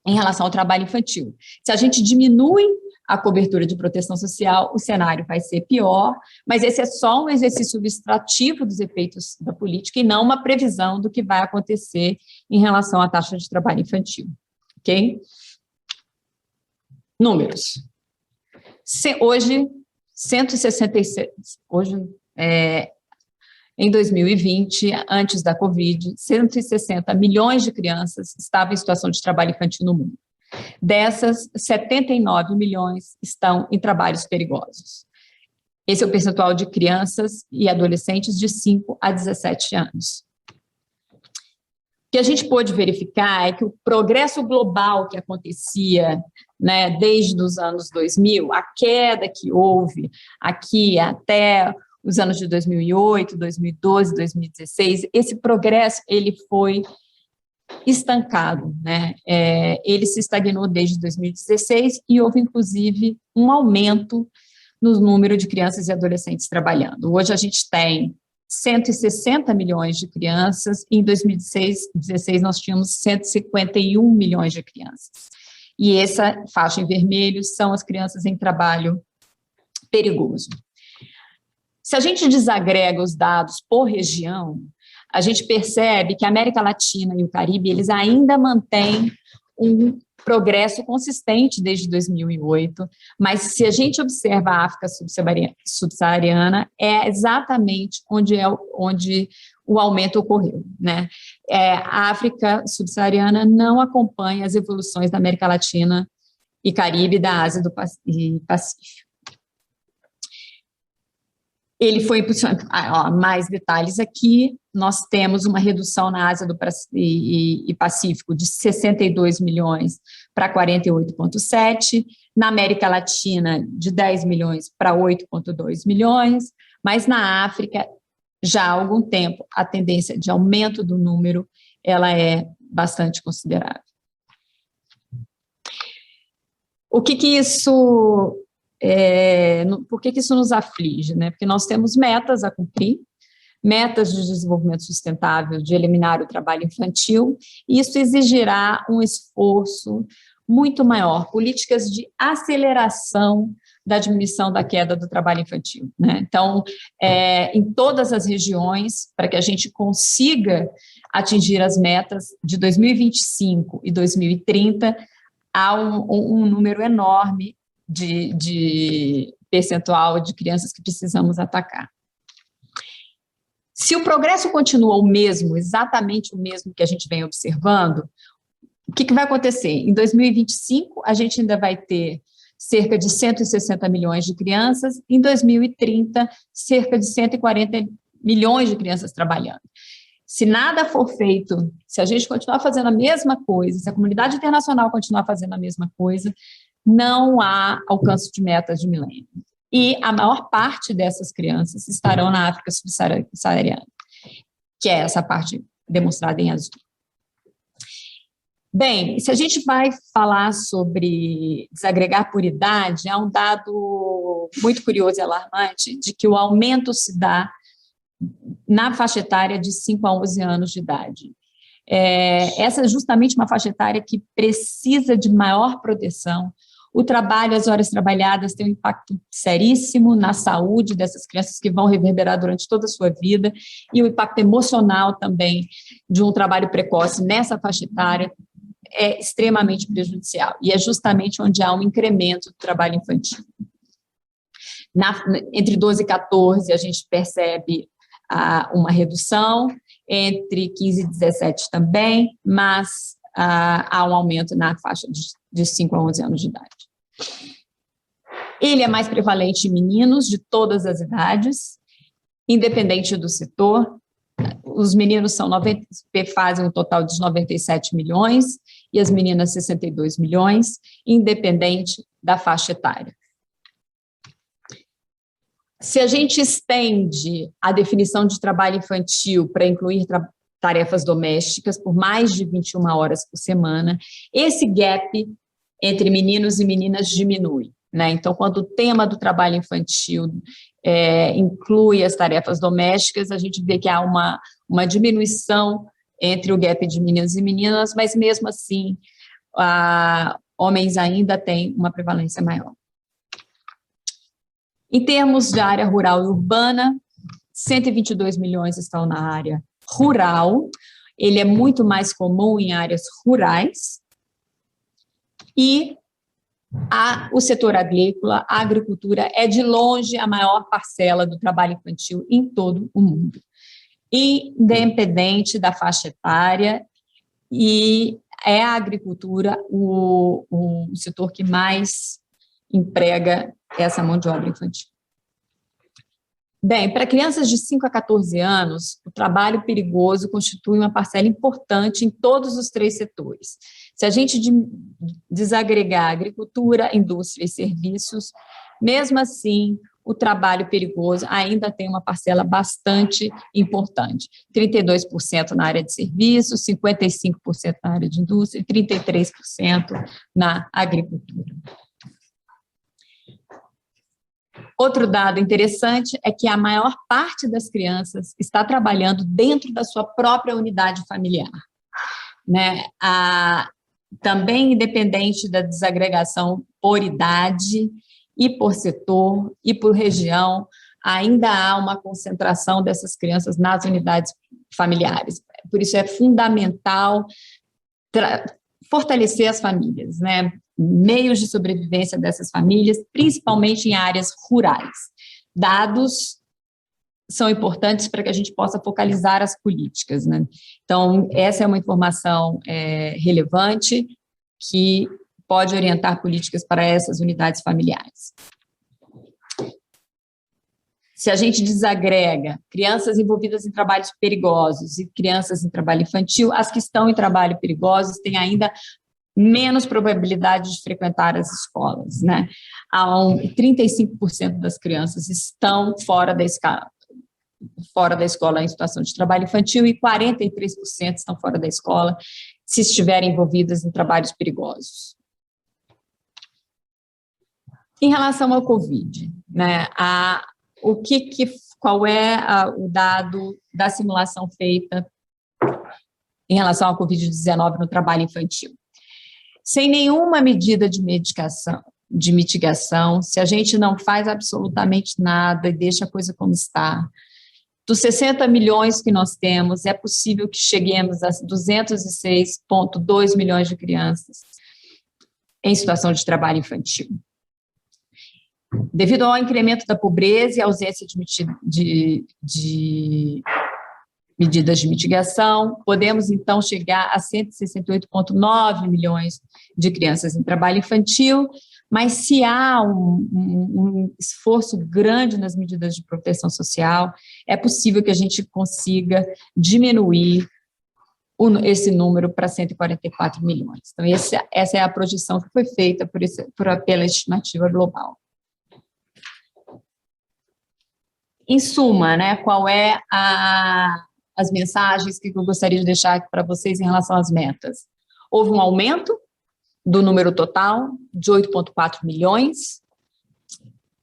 em relação ao trabalho infantil. Se a gente diminui a cobertura de proteção social, o cenário vai ser pior, mas esse é só um exercício ilustrativo dos efeitos da política e não uma previsão do que vai acontecer em relação à taxa de trabalho infantil, ok? Números. Hoje, 166, em 2020, antes da Covid, 160 milhões de crianças estavam em situação de trabalho infantil no mundo. Dessas, 79 milhões estão em trabalhos perigosos. Esse é o percentual de crianças e adolescentes de 5 a 17 anos. O que a gente pôde verificar é que o progresso global que acontecia, né, desde os anos 2000, a queda que houve aqui até os anos de 2008, 2012, 2016, esse progresso ele foi estancado, né? Ele se estagnou desde 2016 e houve, inclusive, um aumento no número de crianças e adolescentes trabalhando. Hoje a gente tem 160 milhões de crianças, e em 2016 nós tínhamos 151 milhões de crianças. E essa faixa em vermelho são as crianças em trabalho perigoso. Se a gente desagrega os dados por região, a gente percebe que a América Latina e o Caribe, eles ainda mantêm um progresso consistente desde 2008, mas se a gente observa a África subsaariana, é exatamente onde o aumento ocorreu, né? A África subsaariana não acompanha as evoluções da América Latina e Caribe, da Ásia e Pacífico. Ele foi impulsionado, mais detalhes aqui, nós temos uma redução na Ásia e Pacífico de 62 milhões para 48,7, na América Latina de 10 milhões para 8,2 milhões, mas na África, já há algum tempo, a tendência de aumento do número, ela é bastante considerável. O que isso... por que isso nos aflige, né? Porque nós temos metas a cumprir, metas de desenvolvimento sustentável, de eliminar o trabalho infantil, e isso exigirá um esforço muito maior, políticas de aceleração da diminuição da queda do trabalho infantil, né? Então, em todas as regiões, para que a gente consiga atingir as metas de 2025 e 2030, há um número enorme de percentual de crianças que precisamos atacar. Se o progresso continua o mesmo, exatamente o mesmo que a gente vem observando, o que vai acontecer? Em 2025, a gente ainda vai ter cerca de 160 milhões de crianças, em 2030, cerca de 140 milhões de crianças trabalhando. Se nada for feito, se a gente continuar fazendo a mesma coisa, se a comunidade internacional continuar fazendo a mesma coisa, não há alcance de metas de milênio. E a maior parte dessas crianças estarão na África subsaariana, que é essa parte demonstrada em azul. Bem, se a gente vai falar sobre desagregar por idade, há um dado muito curioso e alarmante de que o aumento se dá na faixa etária de 5 a 11 anos de idade. Essa é justamente uma faixa etária que precisa de maior proteção. O trabalho, as horas trabalhadas, tem um impacto seríssimo na saúde dessas crianças que vão reverberar durante toda a sua vida, e o impacto emocional também de um trabalho precoce nessa faixa etária é extremamente prejudicial, e é justamente onde há um incremento do trabalho infantil. Entre 12 e 14, a gente percebe uma redução, entre 15 e 17 também, mas há um aumento na faixa de 5 a 11 anos de idade. Ele é mais prevalente em meninos de todas as idades, independente do setor. Os meninos fazem um total de 97 milhões e as meninas 62 milhões, independente da faixa etária. Se a gente estende a definição de trabalho infantil para incluir tarefas domésticas por mais de 21 horas por semana, esse gap entre meninos e meninas diminui, né? Então, quando o tema do trabalho infantil inclui as tarefas domésticas, a gente vê que há uma diminuição entre o gap de meninos e meninas, mas mesmo assim, homens ainda têm uma prevalência maior. Em termos de área rural e urbana, 122 milhões estão na área rural, ele é muito mais comum em áreas rurais, e O setor agrícola, a agricultura, é de longe a maior parcela do trabalho infantil em todo o mundo, independente da faixa etária, e é a agricultura o setor que mais emprega essa mão de obra infantil. Bem, para crianças de 5 a 14 anos, o trabalho perigoso constitui uma parcela importante em todos os 3 setores. Se a gente desagregar agricultura, indústria e serviços, mesmo assim, o trabalho perigoso ainda tem uma parcela bastante importante. 32% na área de serviços, 55% na área de indústria e 33% na agricultura. Outro dado interessante é que a maior parte das crianças está trabalhando dentro da sua própria unidade familiar, né? Também independente da desagregação por idade e por setor e por região, ainda há uma concentração dessas crianças nas unidades familiares. Por isso é fundamental fortalecer as famílias, né? Meios de sobrevivência dessas famílias, principalmente em áreas rurais. Dados são importantes para que a gente possa focalizar as políticas, né? Então, essa é uma informação relevante que pode orientar políticas para essas unidades familiares. Se a gente desagrega crianças envolvidas em trabalhos perigosos e crianças em trabalho infantil, as que estão em trabalho perigoso têm ainda menos probabilidade de frequentar as escolas, né? 35% das crianças estão fora da escola em situação de trabalho infantil e 43% estão fora da escola se estiverem envolvidas em trabalhos perigosos. Em relação ao Covid, né? Qual é o dado da simulação feita em relação ao Covid-19 no trabalho infantil? Sem nenhuma medida de mitigação, se a gente não faz absolutamente nada e deixa a coisa como está, dos 60 milhões que nós temos, é possível que cheguemos a 206,2 milhões de crianças em situação de trabalho infantil. Devido ao incremento da pobreza e à ausência de medidas de mitigação, podemos, então, chegar a 168,9 milhões de crianças em trabalho infantil, mas se há um esforço grande nas medidas de proteção social, é possível que a gente consiga diminuir esse número para 144 milhões. Então, essa é a projeção que foi feita pela estimativa global. Em suma, né, qual é as mensagens que eu gostaria de deixar aqui para vocês em relação às metas? Houve um aumento do número total de 8,4 milhões.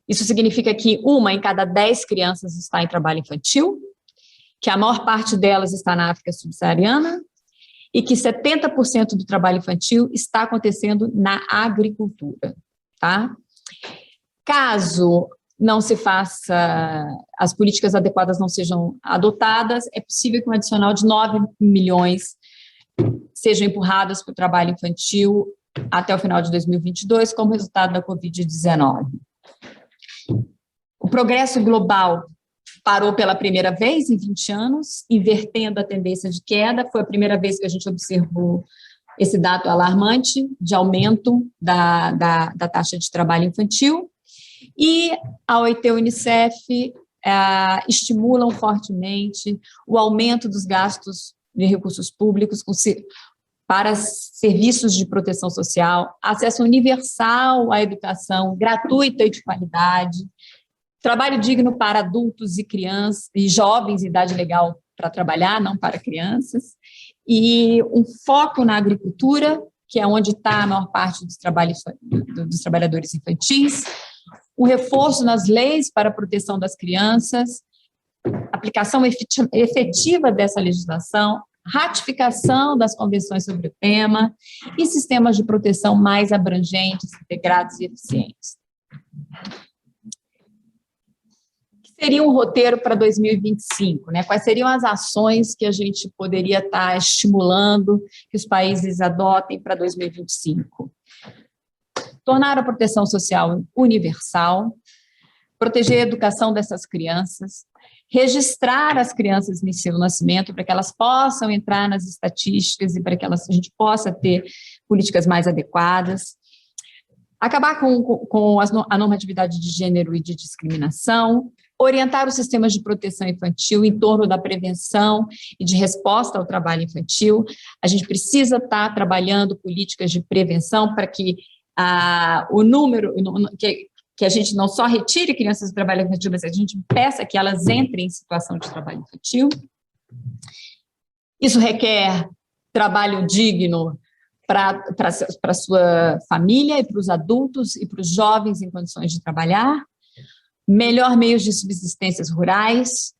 Isso significa que 1 em cada 10 crianças está em trabalho infantil, que a maior parte delas está na África subsaariana e que 70% do trabalho infantil está acontecendo na agricultura, tá? Caso não se faça, as políticas adequadas não sejam adotadas, é possível que um adicional de 9 milhões sejam empurradas para o trabalho infantil até o final de 2022, como resultado da Covid-19. O progresso global parou pela primeira vez em 20 anos, invertendo a tendência de queda. Foi a primeira vez que a gente observou esse dado alarmante de aumento da taxa de trabalho infantil. E a OIT e a Unicef estimulam fortemente o aumento dos gastos de recursos públicos para serviços de proteção social, acesso universal à educação gratuita e de qualidade, trabalho digno para adultos e crianças e jovens em idade legal para trabalhar, não para crianças, e um foco na agricultura, que é onde está a maior parte dos trabalhadores infantis, um reforço nas leis para a proteção das crianças, aplicação efetiva dessa legislação, ratificação das convenções sobre o tema e sistemas de proteção mais abrangentes, integrados e eficientes. O que seria um roteiro para 2025? Né? Quais seriam as ações que a gente poderia estar estimulando que os países adotem para 2025? tornar a proteção social universal, proteger a educação dessas crianças, registrar as crianças no seu nascimento para que elas possam entrar nas estatísticas e para que a gente possa ter políticas mais adequadas, acabar com a normatividade de gênero e de discriminação, orientar os sistemas de proteção infantil em torno da prevenção e de resposta ao trabalho infantil. A gente precisa estar trabalhando políticas de prevenção para que que a gente não só retire crianças do trabalho infantil, mas a gente peça que elas entrem em situação de trabalho infantil. Isso requer trabalho digno para a sua família e para os adultos e para os jovens em condições de trabalhar, melhor meios de subsistências rurais,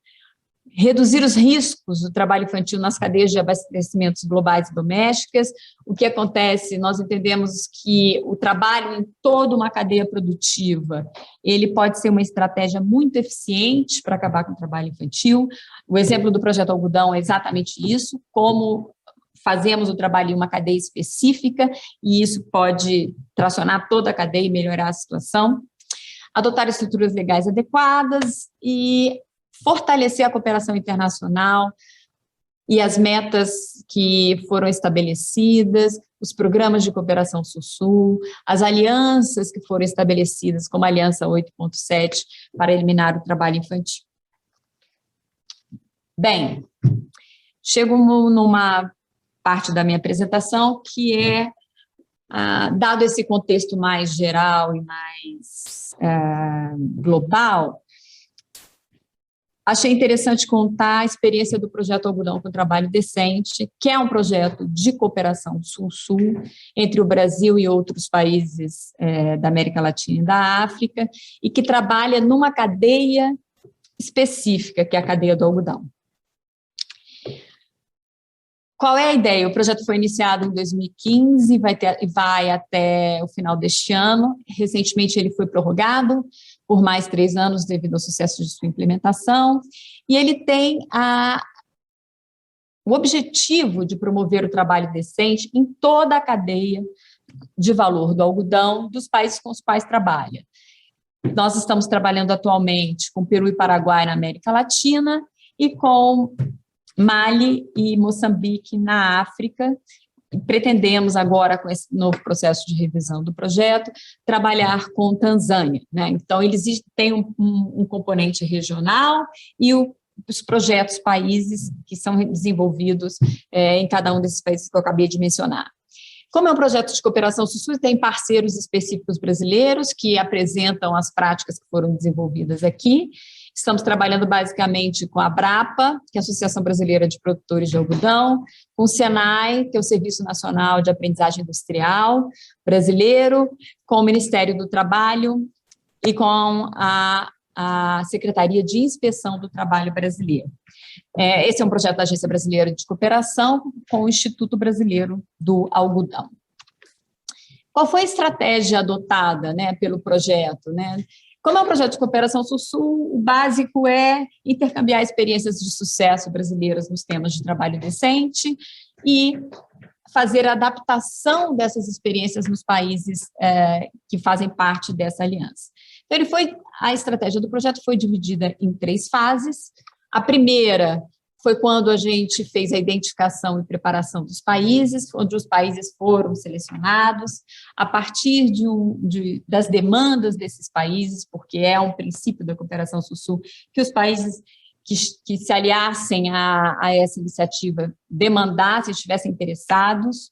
reduzir os riscos do trabalho infantil nas cadeias de abastecimentos globais e domésticas. O que acontece, nós entendemos que o trabalho em toda uma cadeia produtiva, ele pode ser uma estratégia muito eficiente para acabar com o trabalho infantil. O exemplo do projeto Algodão é exatamente isso, como fazemos o trabalho em uma cadeia específica, e isso pode tracionar toda a cadeia e melhorar a situação. Adotar estruturas legais adequadas e fortalecer a cooperação internacional e as metas que foram estabelecidas, os programas de cooperação Sul-Sul, as alianças que foram estabelecidas, como a Aliança 8.7, para eliminar o trabalho infantil. Bem, chego numa parte da minha apresentação que é, dado esse contexto mais geral e mais global, achei interessante contar a experiência do projeto Algodão com Trabalho Decente, que é um projeto de cooperação Sul-Sul entre o Brasil e outros países da América Latina e da África, e que trabalha numa cadeia específica, que é a cadeia do algodão. Qual é a ideia? O projeto foi iniciado em 2015 e vai até o final deste ano. Recentemente ele foi prorrogado por mais 3 anos devido ao sucesso de sua implementação, e ele tem o objetivo de promover o trabalho decente em toda a cadeia de valor do algodão dos países com os quais trabalha. Nós estamos trabalhando atualmente com Peru e Paraguai na América Latina e com Mali e Moçambique na África. Pretendemos agora, com esse novo processo de revisão do projeto, trabalhar com Tanzânia, né? Então, eles têm um componente regional e os projetos países que são desenvolvidos em cada um desses países que eu acabei de mencionar. Como é um projeto de cooperação Sul-Sul, tem parceiros específicos brasileiros que apresentam as práticas que foram desenvolvidas aqui. Estamos trabalhando basicamente com a ABRAPA, que é a Associação Brasileira de Produtores de Algodão, com o SENAI, que é o Serviço Nacional de Aprendizagem Industrial brasileiro, com o Ministério do Trabalho e com a Secretaria de Inspeção do Trabalho Brasileiro. Esse é um projeto da Agência Brasileira de Cooperação com o Instituto Brasileiro do Algodão. Qual foi a estratégia adotada, né, pelo projeto, né? Como é um projeto de cooperação Sul-Sul, o básico é intercambiar experiências de sucesso brasileiras nos temas de trabalho decente e fazer a adaptação dessas experiências nos países que fazem parte dessa aliança. Então, a estratégia do projeto foi dividida em 3 fases. A primeira foi quando a gente fez a identificação e preparação dos países, onde os países foram selecionados a partir das demandas desses países, porque é um princípio da cooperação Sul-Sul, que os países que se aliassem a essa iniciativa demandassem, estivessem interessados,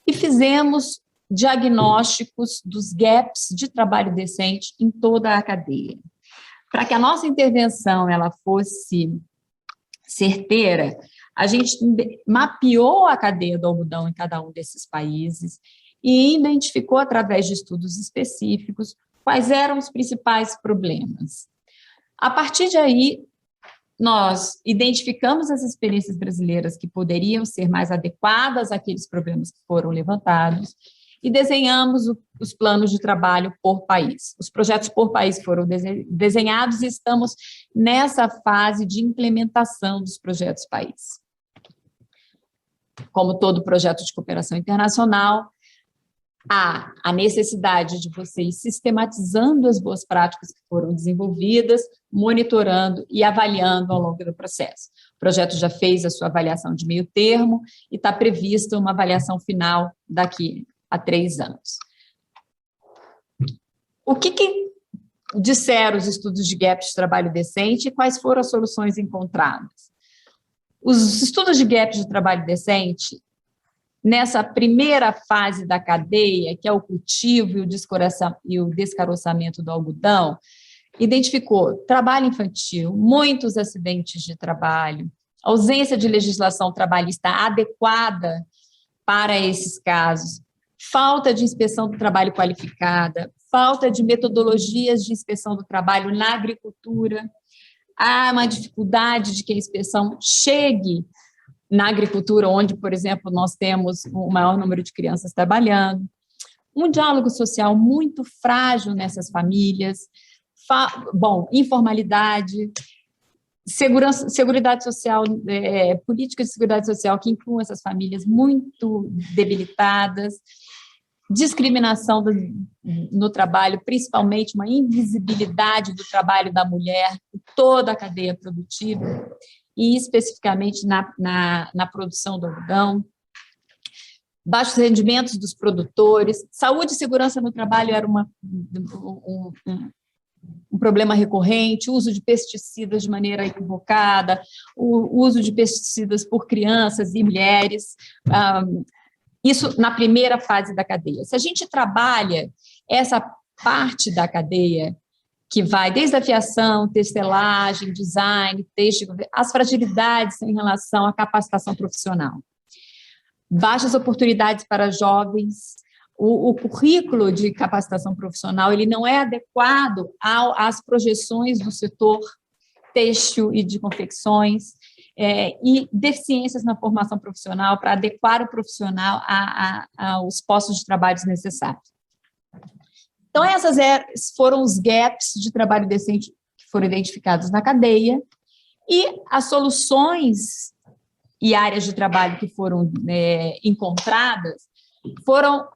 e fizemos diagnósticos dos gaps de trabalho decente em toda a cadeia. Para que a nossa intervenção ela fosse certeira, a gente mapeou a cadeia do algodão em cada um desses países e identificou, através de estudos específicos, quais eram os principais problemas. A partir de aí, nós identificamos as experiências brasileiras que poderiam ser mais adequadas àqueles problemas que foram levantados e desenhamos os planos de trabalho por país. Os projetos por país foram desenhados e estamos nessa fase de implementação dos projetos país. Como todo projeto de cooperação internacional, há a necessidade de você ir sistematizando as boas práticas que foram desenvolvidas, monitorando e avaliando ao longo do processo. O projeto já fez a sua avaliação de meio termo e está prevista uma avaliação final daqui a 3 anos. O que disseram os estudos de gaps de trabalho decente e quais foram as soluções encontradas? Os estudos de gaps de trabalho decente, nessa primeira fase da cadeia, que é o cultivo e o descaroçamento do algodão, identificou trabalho infantil, muitos acidentes de trabalho, ausência de legislação trabalhista adequada para esses casos, falta de inspeção do trabalho qualificada, falta de metodologias de inspeção do trabalho na agricultura, há uma dificuldade de que a inspeção chegue na agricultura, onde, por exemplo, nós temos o maior número de crianças trabalhando, um diálogo social muito frágil nessas famílias, informalidade, seguridade social, políticas de seguridade social que incluam essas famílias muito debilitadas, discriminação no trabalho, principalmente uma invisibilidade do trabalho da mulher em toda a cadeia produtiva, e especificamente na produção do algodão, baixos rendimentos dos produtores, saúde e segurança no trabalho era um problema recorrente, o uso de pesticidas de maneira equivocada, o uso de pesticidas por crianças e mulheres, isso na primeira fase da cadeia. Se a gente trabalha essa parte da cadeia, que vai desde a fiação, tecelagem, design, têxtil, as fragilidades em relação à capacitação profissional, baixas oportunidades para jovens, o currículo de capacitação profissional ele não é adequado às projeções do setor têxtil e de confecções, e deficiências na formação profissional para adequar o profissional aos postos de trabalho necessários. Então, essas foram os gaps de trabalho decente que foram identificados na cadeia, e as soluções e áreas de trabalho que foram encontradas foram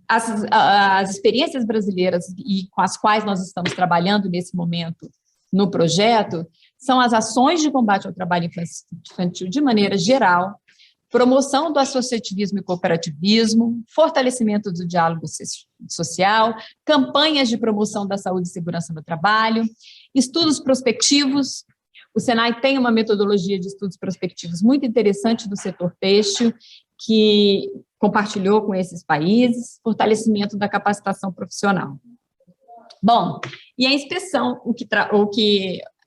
as experiências brasileiras e com as quais nós estamos trabalhando nesse momento no projeto, são as ações de combate ao trabalho infantil de maneira geral, promoção do associativismo e cooperativismo, fortalecimento do diálogo social, campanhas de promoção da saúde e segurança no trabalho, estudos prospectivos. O Senai tem uma metodologia de estudos prospectivos muito interessante do setor têxtil, que compartilhou com esses países, fortalecimento da capacitação profissional. Bom, e a inspeção,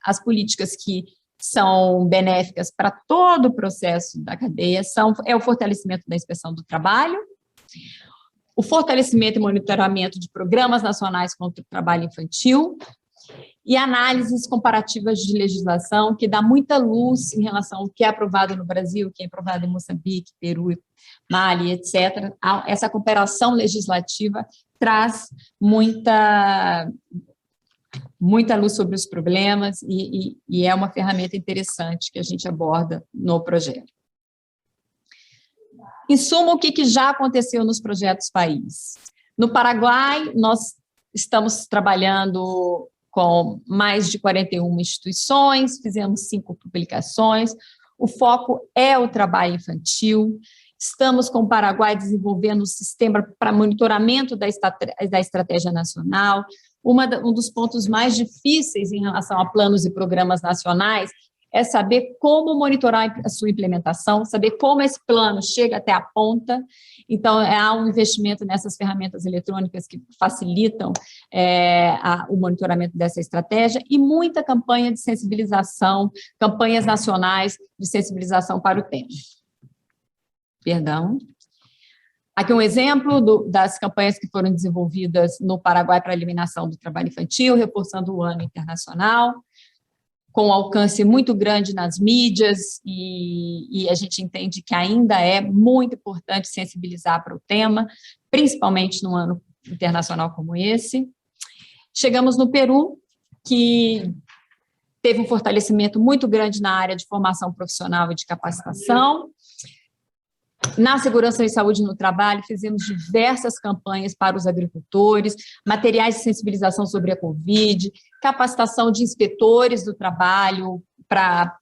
as políticas que são benéficas para todo o processo da cadeia é o fortalecimento da inspeção do trabalho, o fortalecimento e monitoramento de programas nacionais contra o trabalho infantil e análises comparativas de legislação, que dá muita luz em relação ao que é aprovado no Brasil, o que é aprovado em Moçambique, Peru, Mali, etc. Essa cooperação legislativa traz muita luz sobre os problemas e é uma ferramenta interessante que a gente aborda no projeto. Em suma, o que já aconteceu nos projetos país? No Paraguai, nós estamos trabalhando com mais de 41 instituições, fizemos 5 publicações, o foco é o trabalho infantil. Estamos com o Paraguai desenvolvendo um sistema para monitoramento da estratégia nacional. Um dos pontos mais difíceis em relação a planos e programas nacionais é saber como monitorar a sua implementação, saber como esse plano chega até a ponta. Então, há um investimento nessas ferramentas eletrônicas que facilitam o monitoramento dessa estratégia e muita campanha de sensibilização, campanhas nacionais de sensibilização para o tema. Perdão. Aqui um exemplo das campanhas que foram desenvolvidas no Paraguai para a eliminação do trabalho infantil, reforçando o ano internacional, com um alcance muito grande nas mídias, e a gente entende que ainda é muito importante sensibilizar para o tema, principalmente num ano internacional como esse. Chegamos no Peru, que teve um fortalecimento muito grande na área de formação profissional e de capacitação. Na segurança e saúde no trabalho, fizemos diversas campanhas para os agricultores, materiais de sensibilização sobre a Covid, capacitação de inspetores do trabalho para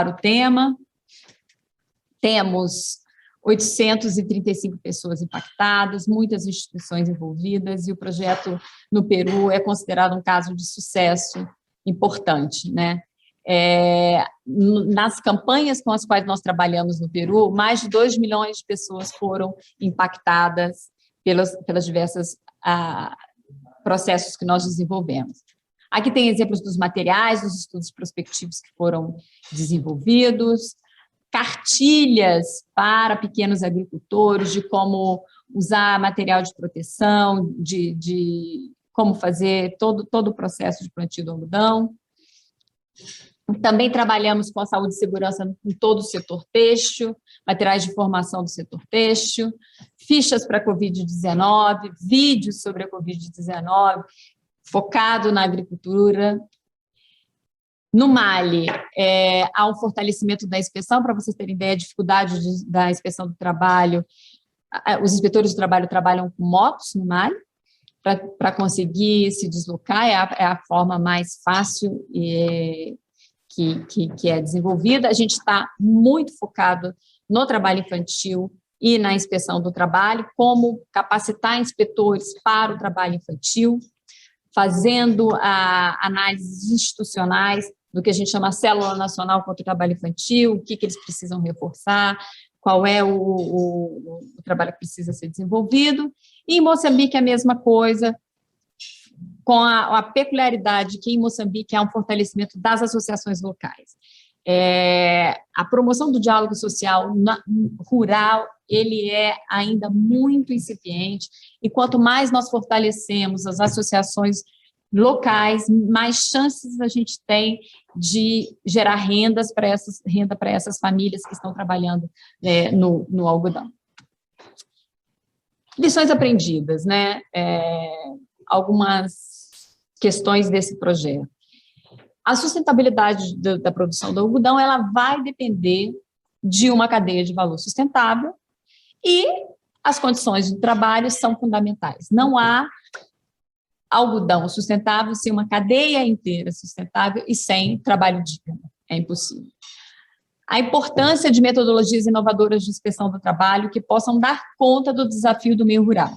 o tema. Temos 835 pessoas impactadas, muitas instituições envolvidas, e o projeto no Peru é considerado um caso de sucesso importante, né? Nas campanhas com as quais nós trabalhamos no Peru, mais de 2 milhões de pessoas foram impactadas pelas diversas processos que nós desenvolvemos. Aqui tem exemplos dos materiais, dos estudos prospectivos que foram desenvolvidos, cartilhas para pequenos agricultores de como usar material de proteção, de como fazer todo o processo de plantio do algodão. Também trabalhamos com a saúde e segurança em todo o setor têxtil, materiais de formação do setor têxtil, fichas para a Covid-19, vídeos sobre a Covid-19, focado na agricultura. No Mali, há um fortalecimento da inspeção, para vocês terem ideia, a dificuldade da inspeção do trabalho. Os inspetores do trabalho trabalham com motos no Mali, para conseguir se deslocar, é a forma mais fácil que é desenvolvida. A gente está muito focado no trabalho infantil e na inspeção do trabalho, como capacitar inspetores para o trabalho infantil, fazendo análises institucionais do que a gente chama Célula Nacional contra o Trabalho Infantil, o que eles precisam reforçar, qual é o trabalho que precisa ser desenvolvido. E em Moçambique, a mesma coisa, com a peculiaridade que em Moçambique há um fortalecimento das associações locais. A promoção do diálogo social rural, ele é ainda muito incipiente, e quanto mais nós fortalecemos as associações locais, mais chances a gente tem de gerar renda para essas famílias que estão trabalhando no algodão. Lições aprendidas, né? Algumas questões desse projeto. A sustentabilidade da produção do algodão, ela vai depender de uma cadeia de valor sustentável, e as condições de trabalho são fundamentais. Não há algodão sustentável sem uma cadeia inteira sustentável e sem trabalho digno. É impossível. A importância de metodologias inovadoras de inspeção do trabalho que possam dar conta do desafio do meio rural.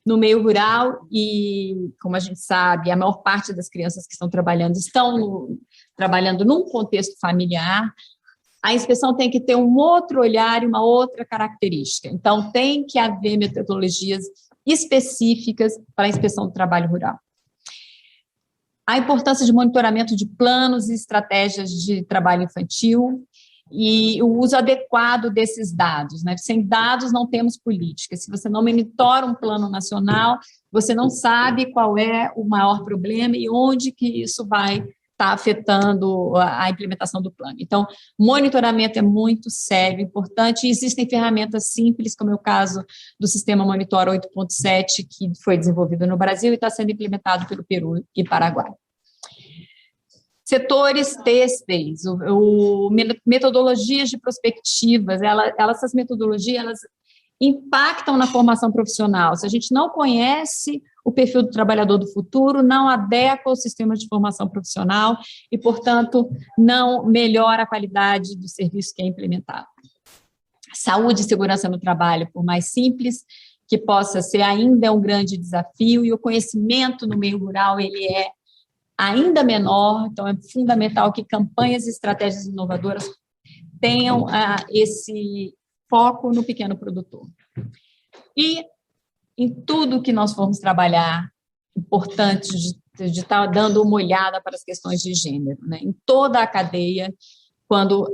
No meio rural, e como a gente sabe, a maior parte das crianças que estão trabalhando trabalhando num contexto familiar, a inspeção tem que ter um outro olhar e uma outra característica. Então, tem que haver metodologias específicas para a inspeção do trabalho rural. A importância de monitoramento de planos e estratégias de trabalho infantil e o uso adequado desses dados, né? Sem dados não temos política. Se você não monitora um plano nacional, você não sabe qual é o maior problema e onde que isso vai estar afetando a implementação do plano. Então, monitoramento é muito sério, importante, e existem ferramentas simples, como é o caso do sistema Monitor 8.7, que foi desenvolvido no Brasil e está sendo implementado pelo Peru e Paraguai. Setores têxteis, metodologias de prospectivas, essas metodologias, elas impactam na formação profissional. Se a gente não conhece o perfil do trabalhador do futuro, não adequa ao sistema de formação profissional e, portanto, não melhora a qualidade do serviço que é implementado. Saúde e segurança no trabalho, por mais simples que possa ser, ainda é um grande desafio, e o conhecimento no meio rural, ele é ainda menor, então é fundamental que campanhas e estratégias inovadoras tenham esse foco no pequeno produtor. E em tudo que nós formos trabalhar, importante de estar dando uma olhada para as questões de gênero, né? Em toda a cadeia, quando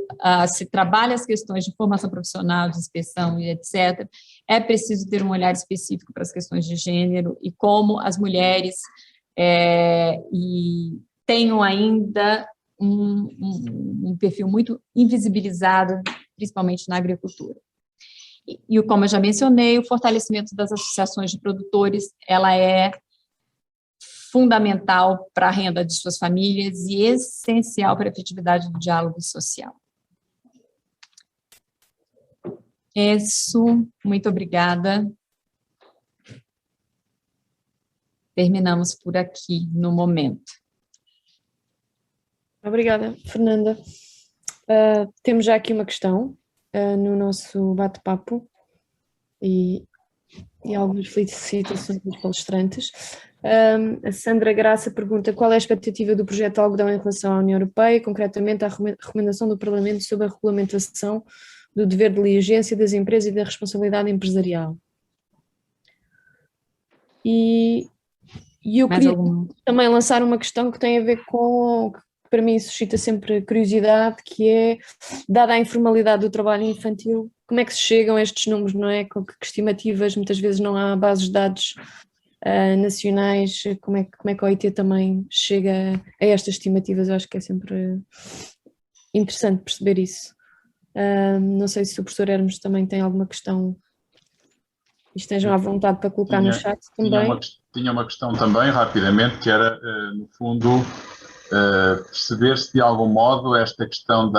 se trabalha as questões de formação profissional, de inspeção e etc., é preciso ter um olhar específico para as questões de gênero e como as mulheres e tenham ainda um perfil muito invisibilizado, principalmente na agricultura. E como eu já mencionei, o fortalecimento das associações de produtores, ela é fundamental para a renda de suas famílias e essencial para a efetividade do diálogo social. Isso, muito obrigada. Terminamos por aqui, no momento. Obrigada, Fernanda. Temos já aqui uma questão no nosso bate-papo e algumas felicitações dos palestrantes. A Sandra Graça pergunta qual é a expectativa do projeto Algodão em relação à União Europeia, concretamente à recomendação do Parlamento sobre a regulamentação do dever de diligência das empresas e da responsabilidade empresarial. E eu queria também lançar uma questão que tem a ver com, que para mim suscita sempre curiosidade, que é, dada a informalidade do trabalho infantil, como é que se chegam a estes números, não é? Com que estimativas, muitas vezes não há bases de dados nacionais, como é que a OIT também chega a estas estimativas? Eu acho que é sempre interessante perceber isso. Não sei se o professor Hermes também tem alguma questão e estejam à vontade para colocar no chat também. Tinha uma questão também, rapidamente, que era, no fundo, perceber se de algum modo esta questão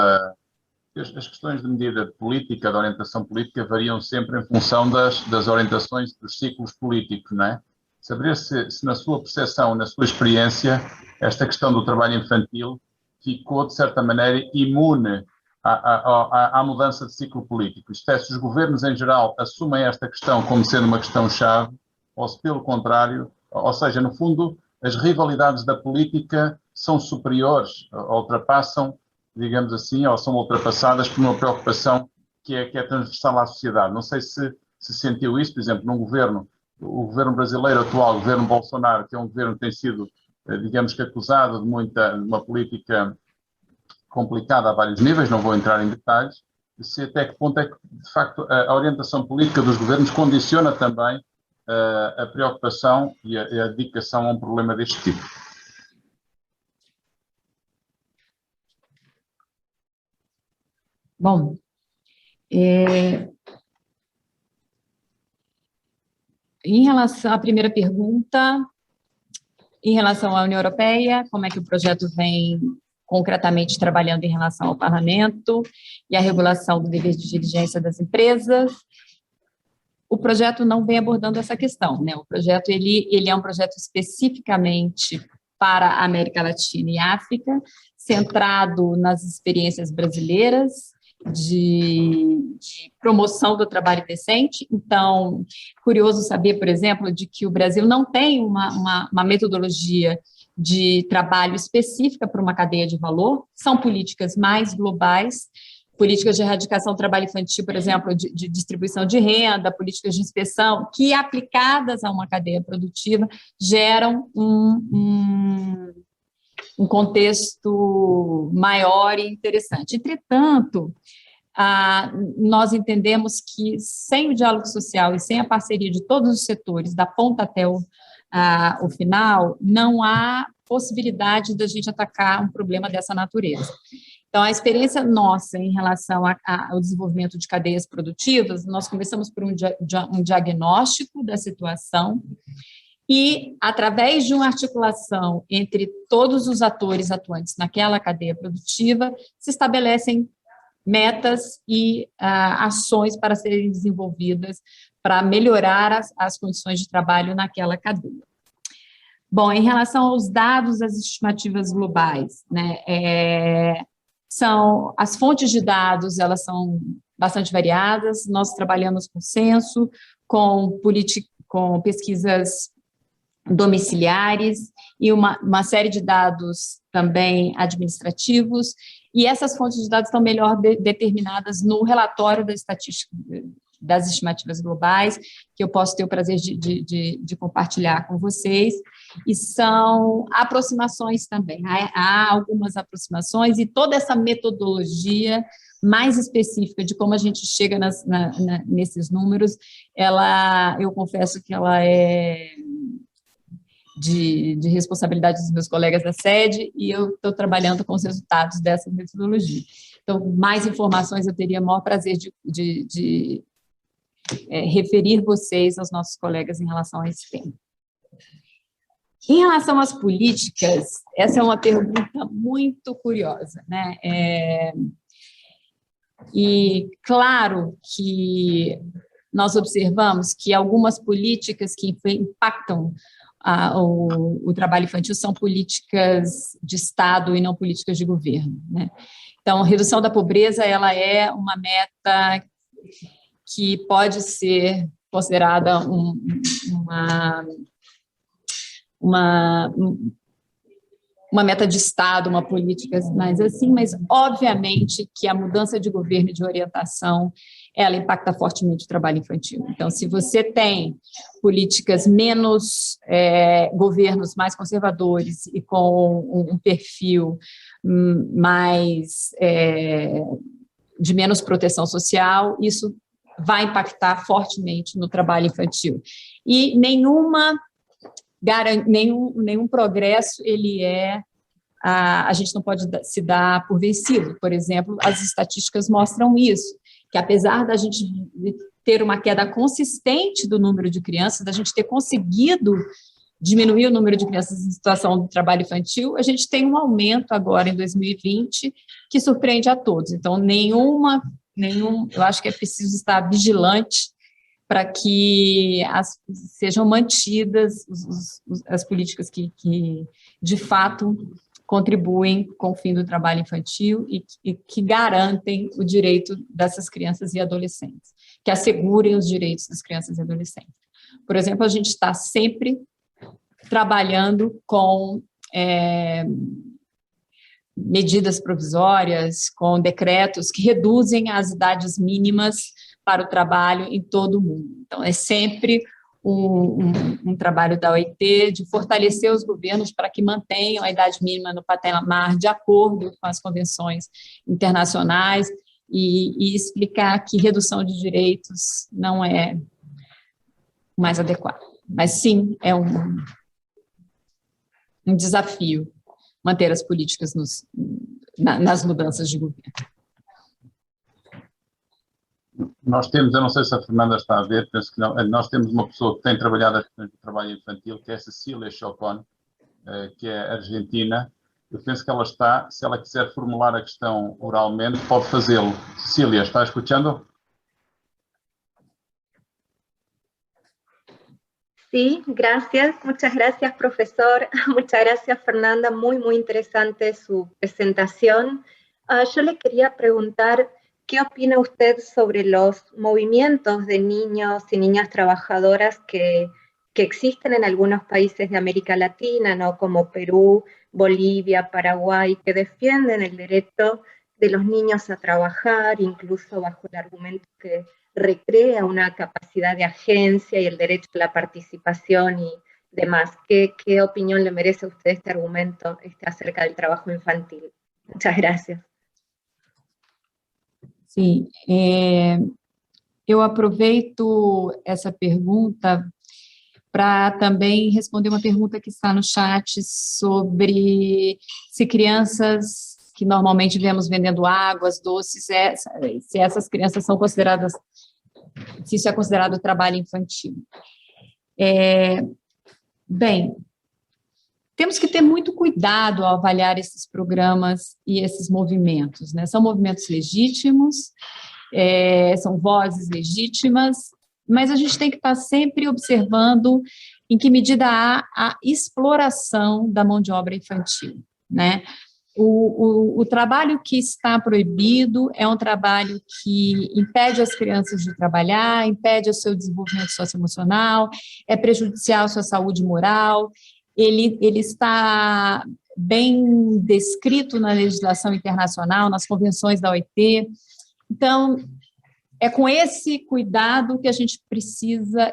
as questões de medida política, de orientação política, variam sempre em função das orientações dos ciclos políticos, não é? Saber se na sua percepção, na sua experiência, esta questão do trabalho infantil ficou, de certa maneira, imune à mudança de ciclo político. Isto é, se os governos em geral assumem esta questão como sendo uma questão-chave, ou se pelo contrário, ou seja, no fundo, as rivalidades da política são superiores, ultrapassam, digamos assim, ou são ultrapassadas por uma preocupação que é transversal à sociedade. Não sei se sentiu isso, por exemplo, o governo brasileiro atual, o governo Bolsonaro, que é um governo que tem sido, digamos que acusado de uma política complicada a vários níveis, não vou entrar em detalhes, se até que ponto é que, de facto, a orientação política dos governos condiciona também a preocupação e a dedicação a um problema deste tipo. Bom, em relação à primeira pergunta, em relação à União Europeia, como é que o projeto vem concretamente trabalhando em relação ao parlamento e à regulação do dever de diligência das empresas? O projeto não vem abordando essa questão, né? O projeto ele é um projeto especificamente para a América Latina e África, centrado nas experiências brasileiras de promoção do trabalho decente. Então, curioso saber, por exemplo, de que o Brasil não tem uma metodologia de trabalho específica para uma cadeia de valor, são políticas mais globais, políticas de erradicação do trabalho infantil, por exemplo, de distribuição de renda, políticas de inspeção, que aplicadas a uma cadeia produtiva geram um contexto maior e interessante. Entretanto, nós entendemos que sem o diálogo social e sem a parceria de todos os setores, da ponta até o final, não há possibilidade da gente atacar um problema dessa natureza. Então, a experiência nossa em relação ao desenvolvimento de cadeias produtivas, nós começamos por um diagnóstico da situação e, através de uma articulação entre todos os atores atuantes naquela cadeia produtiva, se estabelecem metas e ações para serem desenvolvidas para melhorar as condições de trabalho naquela cadeia. Bom, em relação aos dados, as estimativas globais, né, as fontes de dados, elas são bastante variadas, nós trabalhamos com censo, com pesquisas domiciliares e uma série de dados também administrativos, e essas fontes de dados estão melhor determinadas no relatório da estatística das estimativas globais, que eu posso ter o prazer de compartilhar com vocês, e são aproximações também, há algumas aproximações, e toda essa metodologia mais específica de como a gente chega nesses números, eu confesso que ela é de responsabilidade dos meus colegas da sede, e eu estou trabalhando com os resultados dessa metodologia. Então, mais informações eu teria o maior prazer de referir vocês aos nossos colegas em relação a esse tema. Em relação às políticas, essa é uma pergunta muito curiosa, né? E claro que nós observamos que algumas políticas que impactam o trabalho infantil são políticas de Estado e não políticas de governo, né? Então, a redução da pobreza, ela é uma meta que pode ser considerada uma meta de Estado, uma política mais assim, mas obviamente que a mudança de governo e de orientação, ela impacta fortemente o trabalho infantil. Então, se você tem políticas menos, governos mais conservadores e com um perfil mais de menos proteção social, isso vai impactar fortemente no trabalho infantil. E nenhum progresso, a gente não pode se dar por vencido. Por exemplo, as estatísticas mostram isso, que apesar da gente ter uma queda consistente do número de crianças, da gente ter conseguido diminuir o número de crianças em situação de trabalho infantil, a gente tem um aumento agora em 2020 que surpreende a todos. Então, eu acho que é preciso estar vigilante para que sejam mantidas as políticas que, de fato, contribuem com o fim do trabalho infantil e que garantem o direito dessas crianças e adolescentes, que assegurem os direitos das crianças e adolescentes. Por exemplo, a gente está sempre trabalhando com medidas provisórias, com decretos que reduzem as idades mínimas para o trabalho em todo o mundo. Então, é sempre um trabalho da OIT de fortalecer os governos para que mantenham a idade mínima no patamar de acordo com as convenções internacionais e explicar que redução de direitos não é o mais adequado. Mas, sim, é um desafio manter as políticas nas mudanças de governo. Nós temos, eu não sei se a Fernanda está a ver, penso que não, nós temos uma pessoa que tem trabalhado as questões do trabalho infantil, que é a Cecília Chocón, que é argentina. Eu penso que ela está, se ela quiser formular a questão oralmente, pode fazê-lo. Cecília, está escutando? Sí, gracias. Muchas gracias, profesor. Muchas gracias, Fernanda. Muy, muy interesante su presentación. Yo le quería preguntar, ¿qué opina usted sobre los movimientos de niños y niñas trabajadoras que existen en algunos países de América Latina, ¿no? Como Perú, Bolivia, Paraguay, que defienden el derecho de los niños a trabajar, incluso bajo el argumento que recrea una capacidad de agencia y el derecho a la participación y demás? ¿Qué opinión le merece a usted este argumento acerca del trabajo infantil? Muchas gracias. Sim, eu aproveito essa pergunta para também responder uma pergunta que está no chat sobre se crianças que normalmente vemos vendendo águas, doces, se essas crianças são consideradas, se isso é considerado trabalho infantil. Bem, temos que ter muito cuidado ao avaliar esses programas e esses movimentos, né? São movimentos legítimos, são vozes legítimas, mas a gente tem que estar sempre observando em que medida há a exploração da mão de obra infantil, né? O trabalho que está proibido é um trabalho que impede as crianças de trabalhar, impede o seu desenvolvimento socioemocional, é prejudicial à sua saúde moral, ele está bem descrito na legislação internacional, nas convenções da OIT. Então, é com esse cuidado que a gente precisa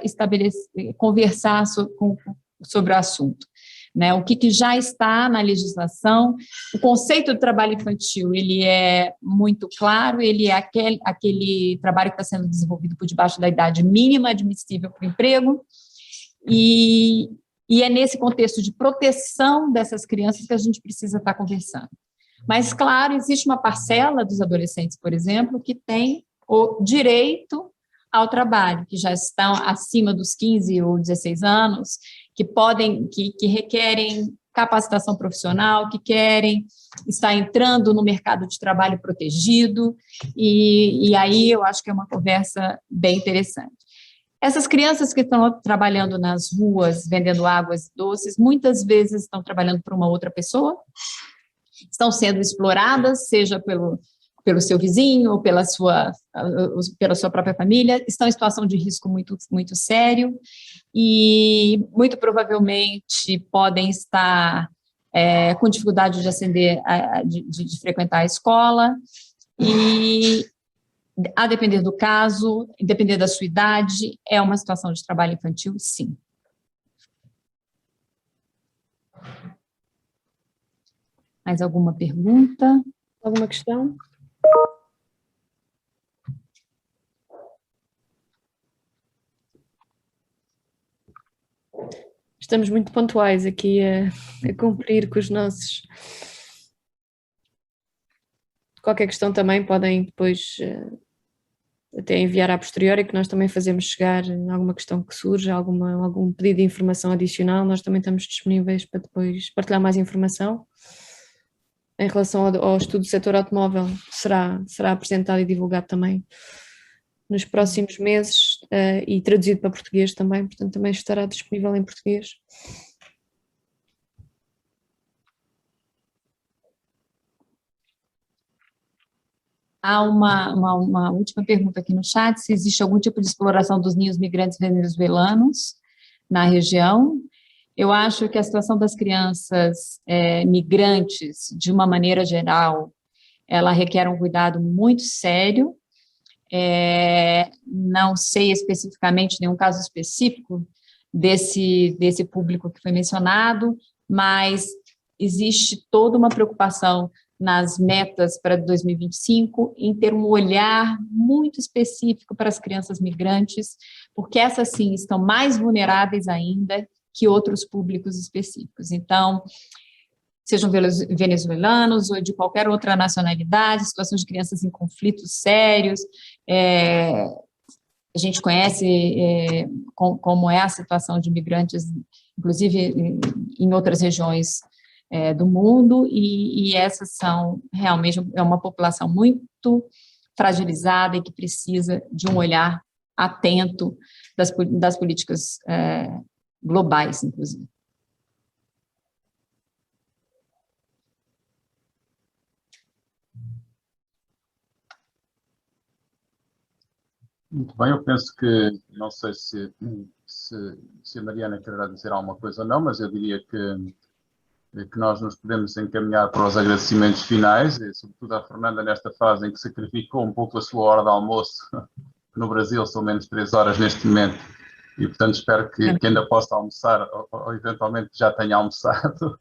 conversar sobre o assunto, né? O que já está na legislação. O conceito do trabalho infantil, ele é muito claro, ele é aquele trabalho que está sendo desenvolvido por debaixo da idade mínima admissível para o emprego, e é nesse contexto de proteção dessas crianças que a gente precisa estar conversando. Mas, claro, existe uma parcela dos adolescentes, por exemplo, que tem o direito ao trabalho, que já estão acima dos 15 ou 16 anos, que requerem capacitação profissional, que querem estar entrando no mercado de trabalho protegido, e aí eu acho que é uma conversa bem interessante. Essas crianças que estão trabalhando nas ruas, vendendo águas doces, muitas vezes estão trabalhando para uma outra pessoa, estão sendo exploradas, seja pelo seu vizinho ou pela sua própria família, estão em situação de risco muito, muito sério e, muito provavelmente, podem estar com dificuldade de ascender, de frequentar a escola e, a depender do caso, depender da sua idade, é uma situação de trabalho infantil, sim. Mais alguma pergunta? Alguma questão? Estamos muito pontuais aqui a cumprir com os nossos... Qualquer questão também podem depois até enviar à posteriori, que nós também fazemos chegar alguma questão que surja, algum pedido de informação adicional, nós também estamos disponíveis para depois partilhar mais informação. Em relação ao estudo do setor automóvel, será apresentado e divulgado também nos próximos meses e traduzido para português também, portanto também estará disponível em português. Há uma última pergunta aqui no chat, se existe algum tipo de exploração dos ninhos migrantes venezuelanos na região. Eu acho que a situação das crianças migrantes, de uma maneira geral, ela requer um cuidado muito sério. Não sei especificamente nenhum caso específico desse público que foi mencionado, mas existe toda uma preocupação nas metas para 2025 em ter um olhar muito específico para as crianças migrantes, porque essas sim estão mais vulneráveis ainda que outros públicos específicos. Então, sejam venezuelanos ou de qualquer outra nacionalidade, situações de crianças em conflitos sérios, a gente conhece como é a situação de migrantes, inclusive em outras regiões do mundo, e essas são realmente uma população muito fragilizada e que precisa de um olhar atento das políticas globais, inclusive. Muito bem, eu penso que, não sei se a Mariana quererá dizer alguma coisa ou não, mas eu diria que nós nos podemos encaminhar para os agradecimentos finais, e sobretudo à Fernanda nesta fase em que sacrificou um pouco a sua hora de almoço, que no Brasil são menos 3 horas neste momento, e portanto espero que ainda possa almoçar, ou eventualmente já tenha almoçado.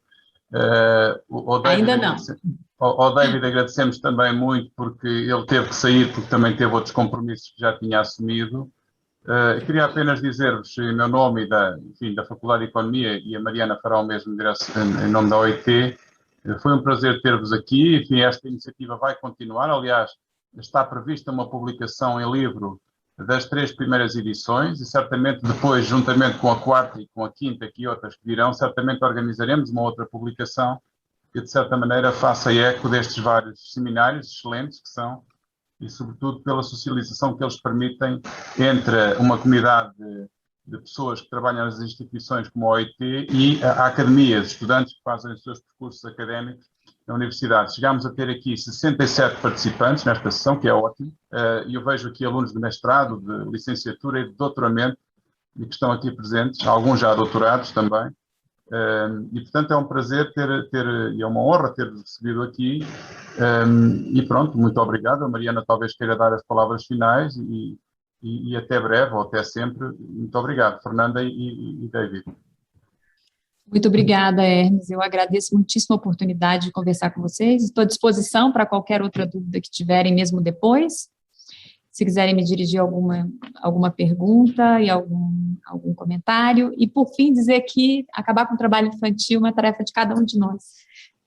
Ainda não. Ao David agradecemos também muito, porque ele teve que sair, porque também teve outros compromissos que já tinha assumido. Queria apenas dizer-vos, em meu nome e da Faculdade de Economia, e a Mariana fará o mesmo em nome da OIT, foi um prazer ter-vos aqui. Enfim, esta iniciativa vai continuar. Aliás, está prevista uma publicação em livro das 3 primeiras edições, e certamente depois, juntamente com a 4ª e com a 5ª, e outras que virão, certamente organizaremos uma outra publicação que, de certa maneira, faça eco destes vários seminários excelentes que são, e sobretudo pela socialização que eles permitem entre uma comunidade de pessoas que trabalham nas instituições como a OIT e a academia, estudantes que fazem os seus percursos académicos na universidade. Chegámos a ter aqui 67 participantes nesta sessão, que é ótimo, e eu vejo aqui alunos de mestrado, de licenciatura e de doutoramento, e que estão aqui presentes, alguns já doutorados também, e portanto é um prazer e é uma honra ter-vos recebido aqui, e pronto, muito obrigado. A Mariana talvez queira dar as palavras finais e até breve, ou até sempre. Muito obrigado, Fernanda e David. Muito obrigada, Hermes. Eu agradeço muitíssimo a oportunidade de conversar com vocês. Estou à disposição para qualquer outra dúvida que tiverem, mesmo depois. Se quiserem me dirigir alguma pergunta e algum comentário. E, por fim, dizer que acabar com o trabalho infantil é uma tarefa de cada um de nós.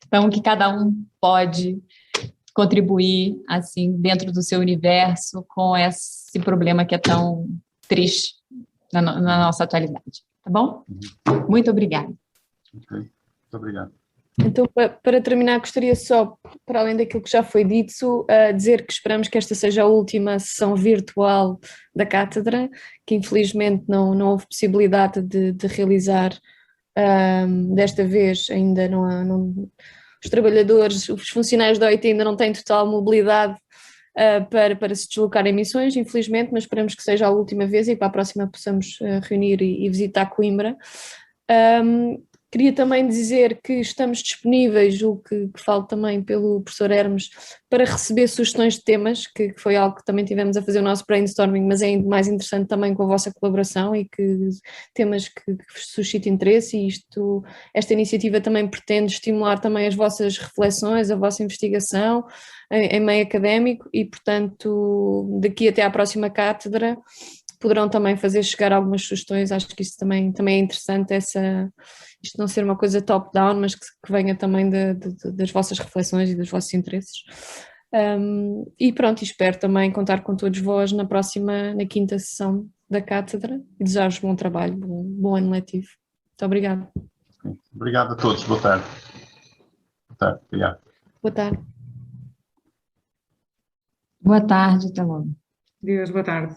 Então, que cada um pode contribuir, assim, dentro do seu universo, com esse problema que é tão triste na nossa atualidade. Tá bom? Muito obrigada. Okay. Muito obrigado. Então, para terminar, gostaria só, para além daquilo que já foi dito, dizer que esperamos que esta seja a última sessão virtual da Cátedra, que infelizmente não houve possibilidade de realizar desta vez, ainda os trabalhadores, os funcionários da OIT ainda não têm total mobilidade para se deslocar em missões, infelizmente, mas esperamos que seja a última vez e para a próxima possamos reunir e visitar Coimbra. Queria também dizer que estamos disponíveis, o que falo também pelo professor Hermes, para receber sugestões de temas, que foi algo que também tivemos a fazer o nosso brainstorming, mas é ainda mais interessante também com a vossa colaboração e que temas que suscitem interesse, e esta iniciativa também pretende estimular também as vossas reflexões, a vossa investigação em meio académico e, portanto, daqui até à próxima cátedra poderão também fazer chegar algumas sugestões. Acho que isso também é interessante, isto não ser uma coisa top-down, mas que venha também das vossas reflexões e dos vossos interesses. E pronto, espero também contar com todos vós na quinta sessão da Cátedra e desejar-vos bom trabalho, bom ano letivo. Muito obrigada. Obrigado a todos, boa tarde. Boa tarde, obrigado. Boa tarde. Boa tarde, até logo. Deus, boa tarde.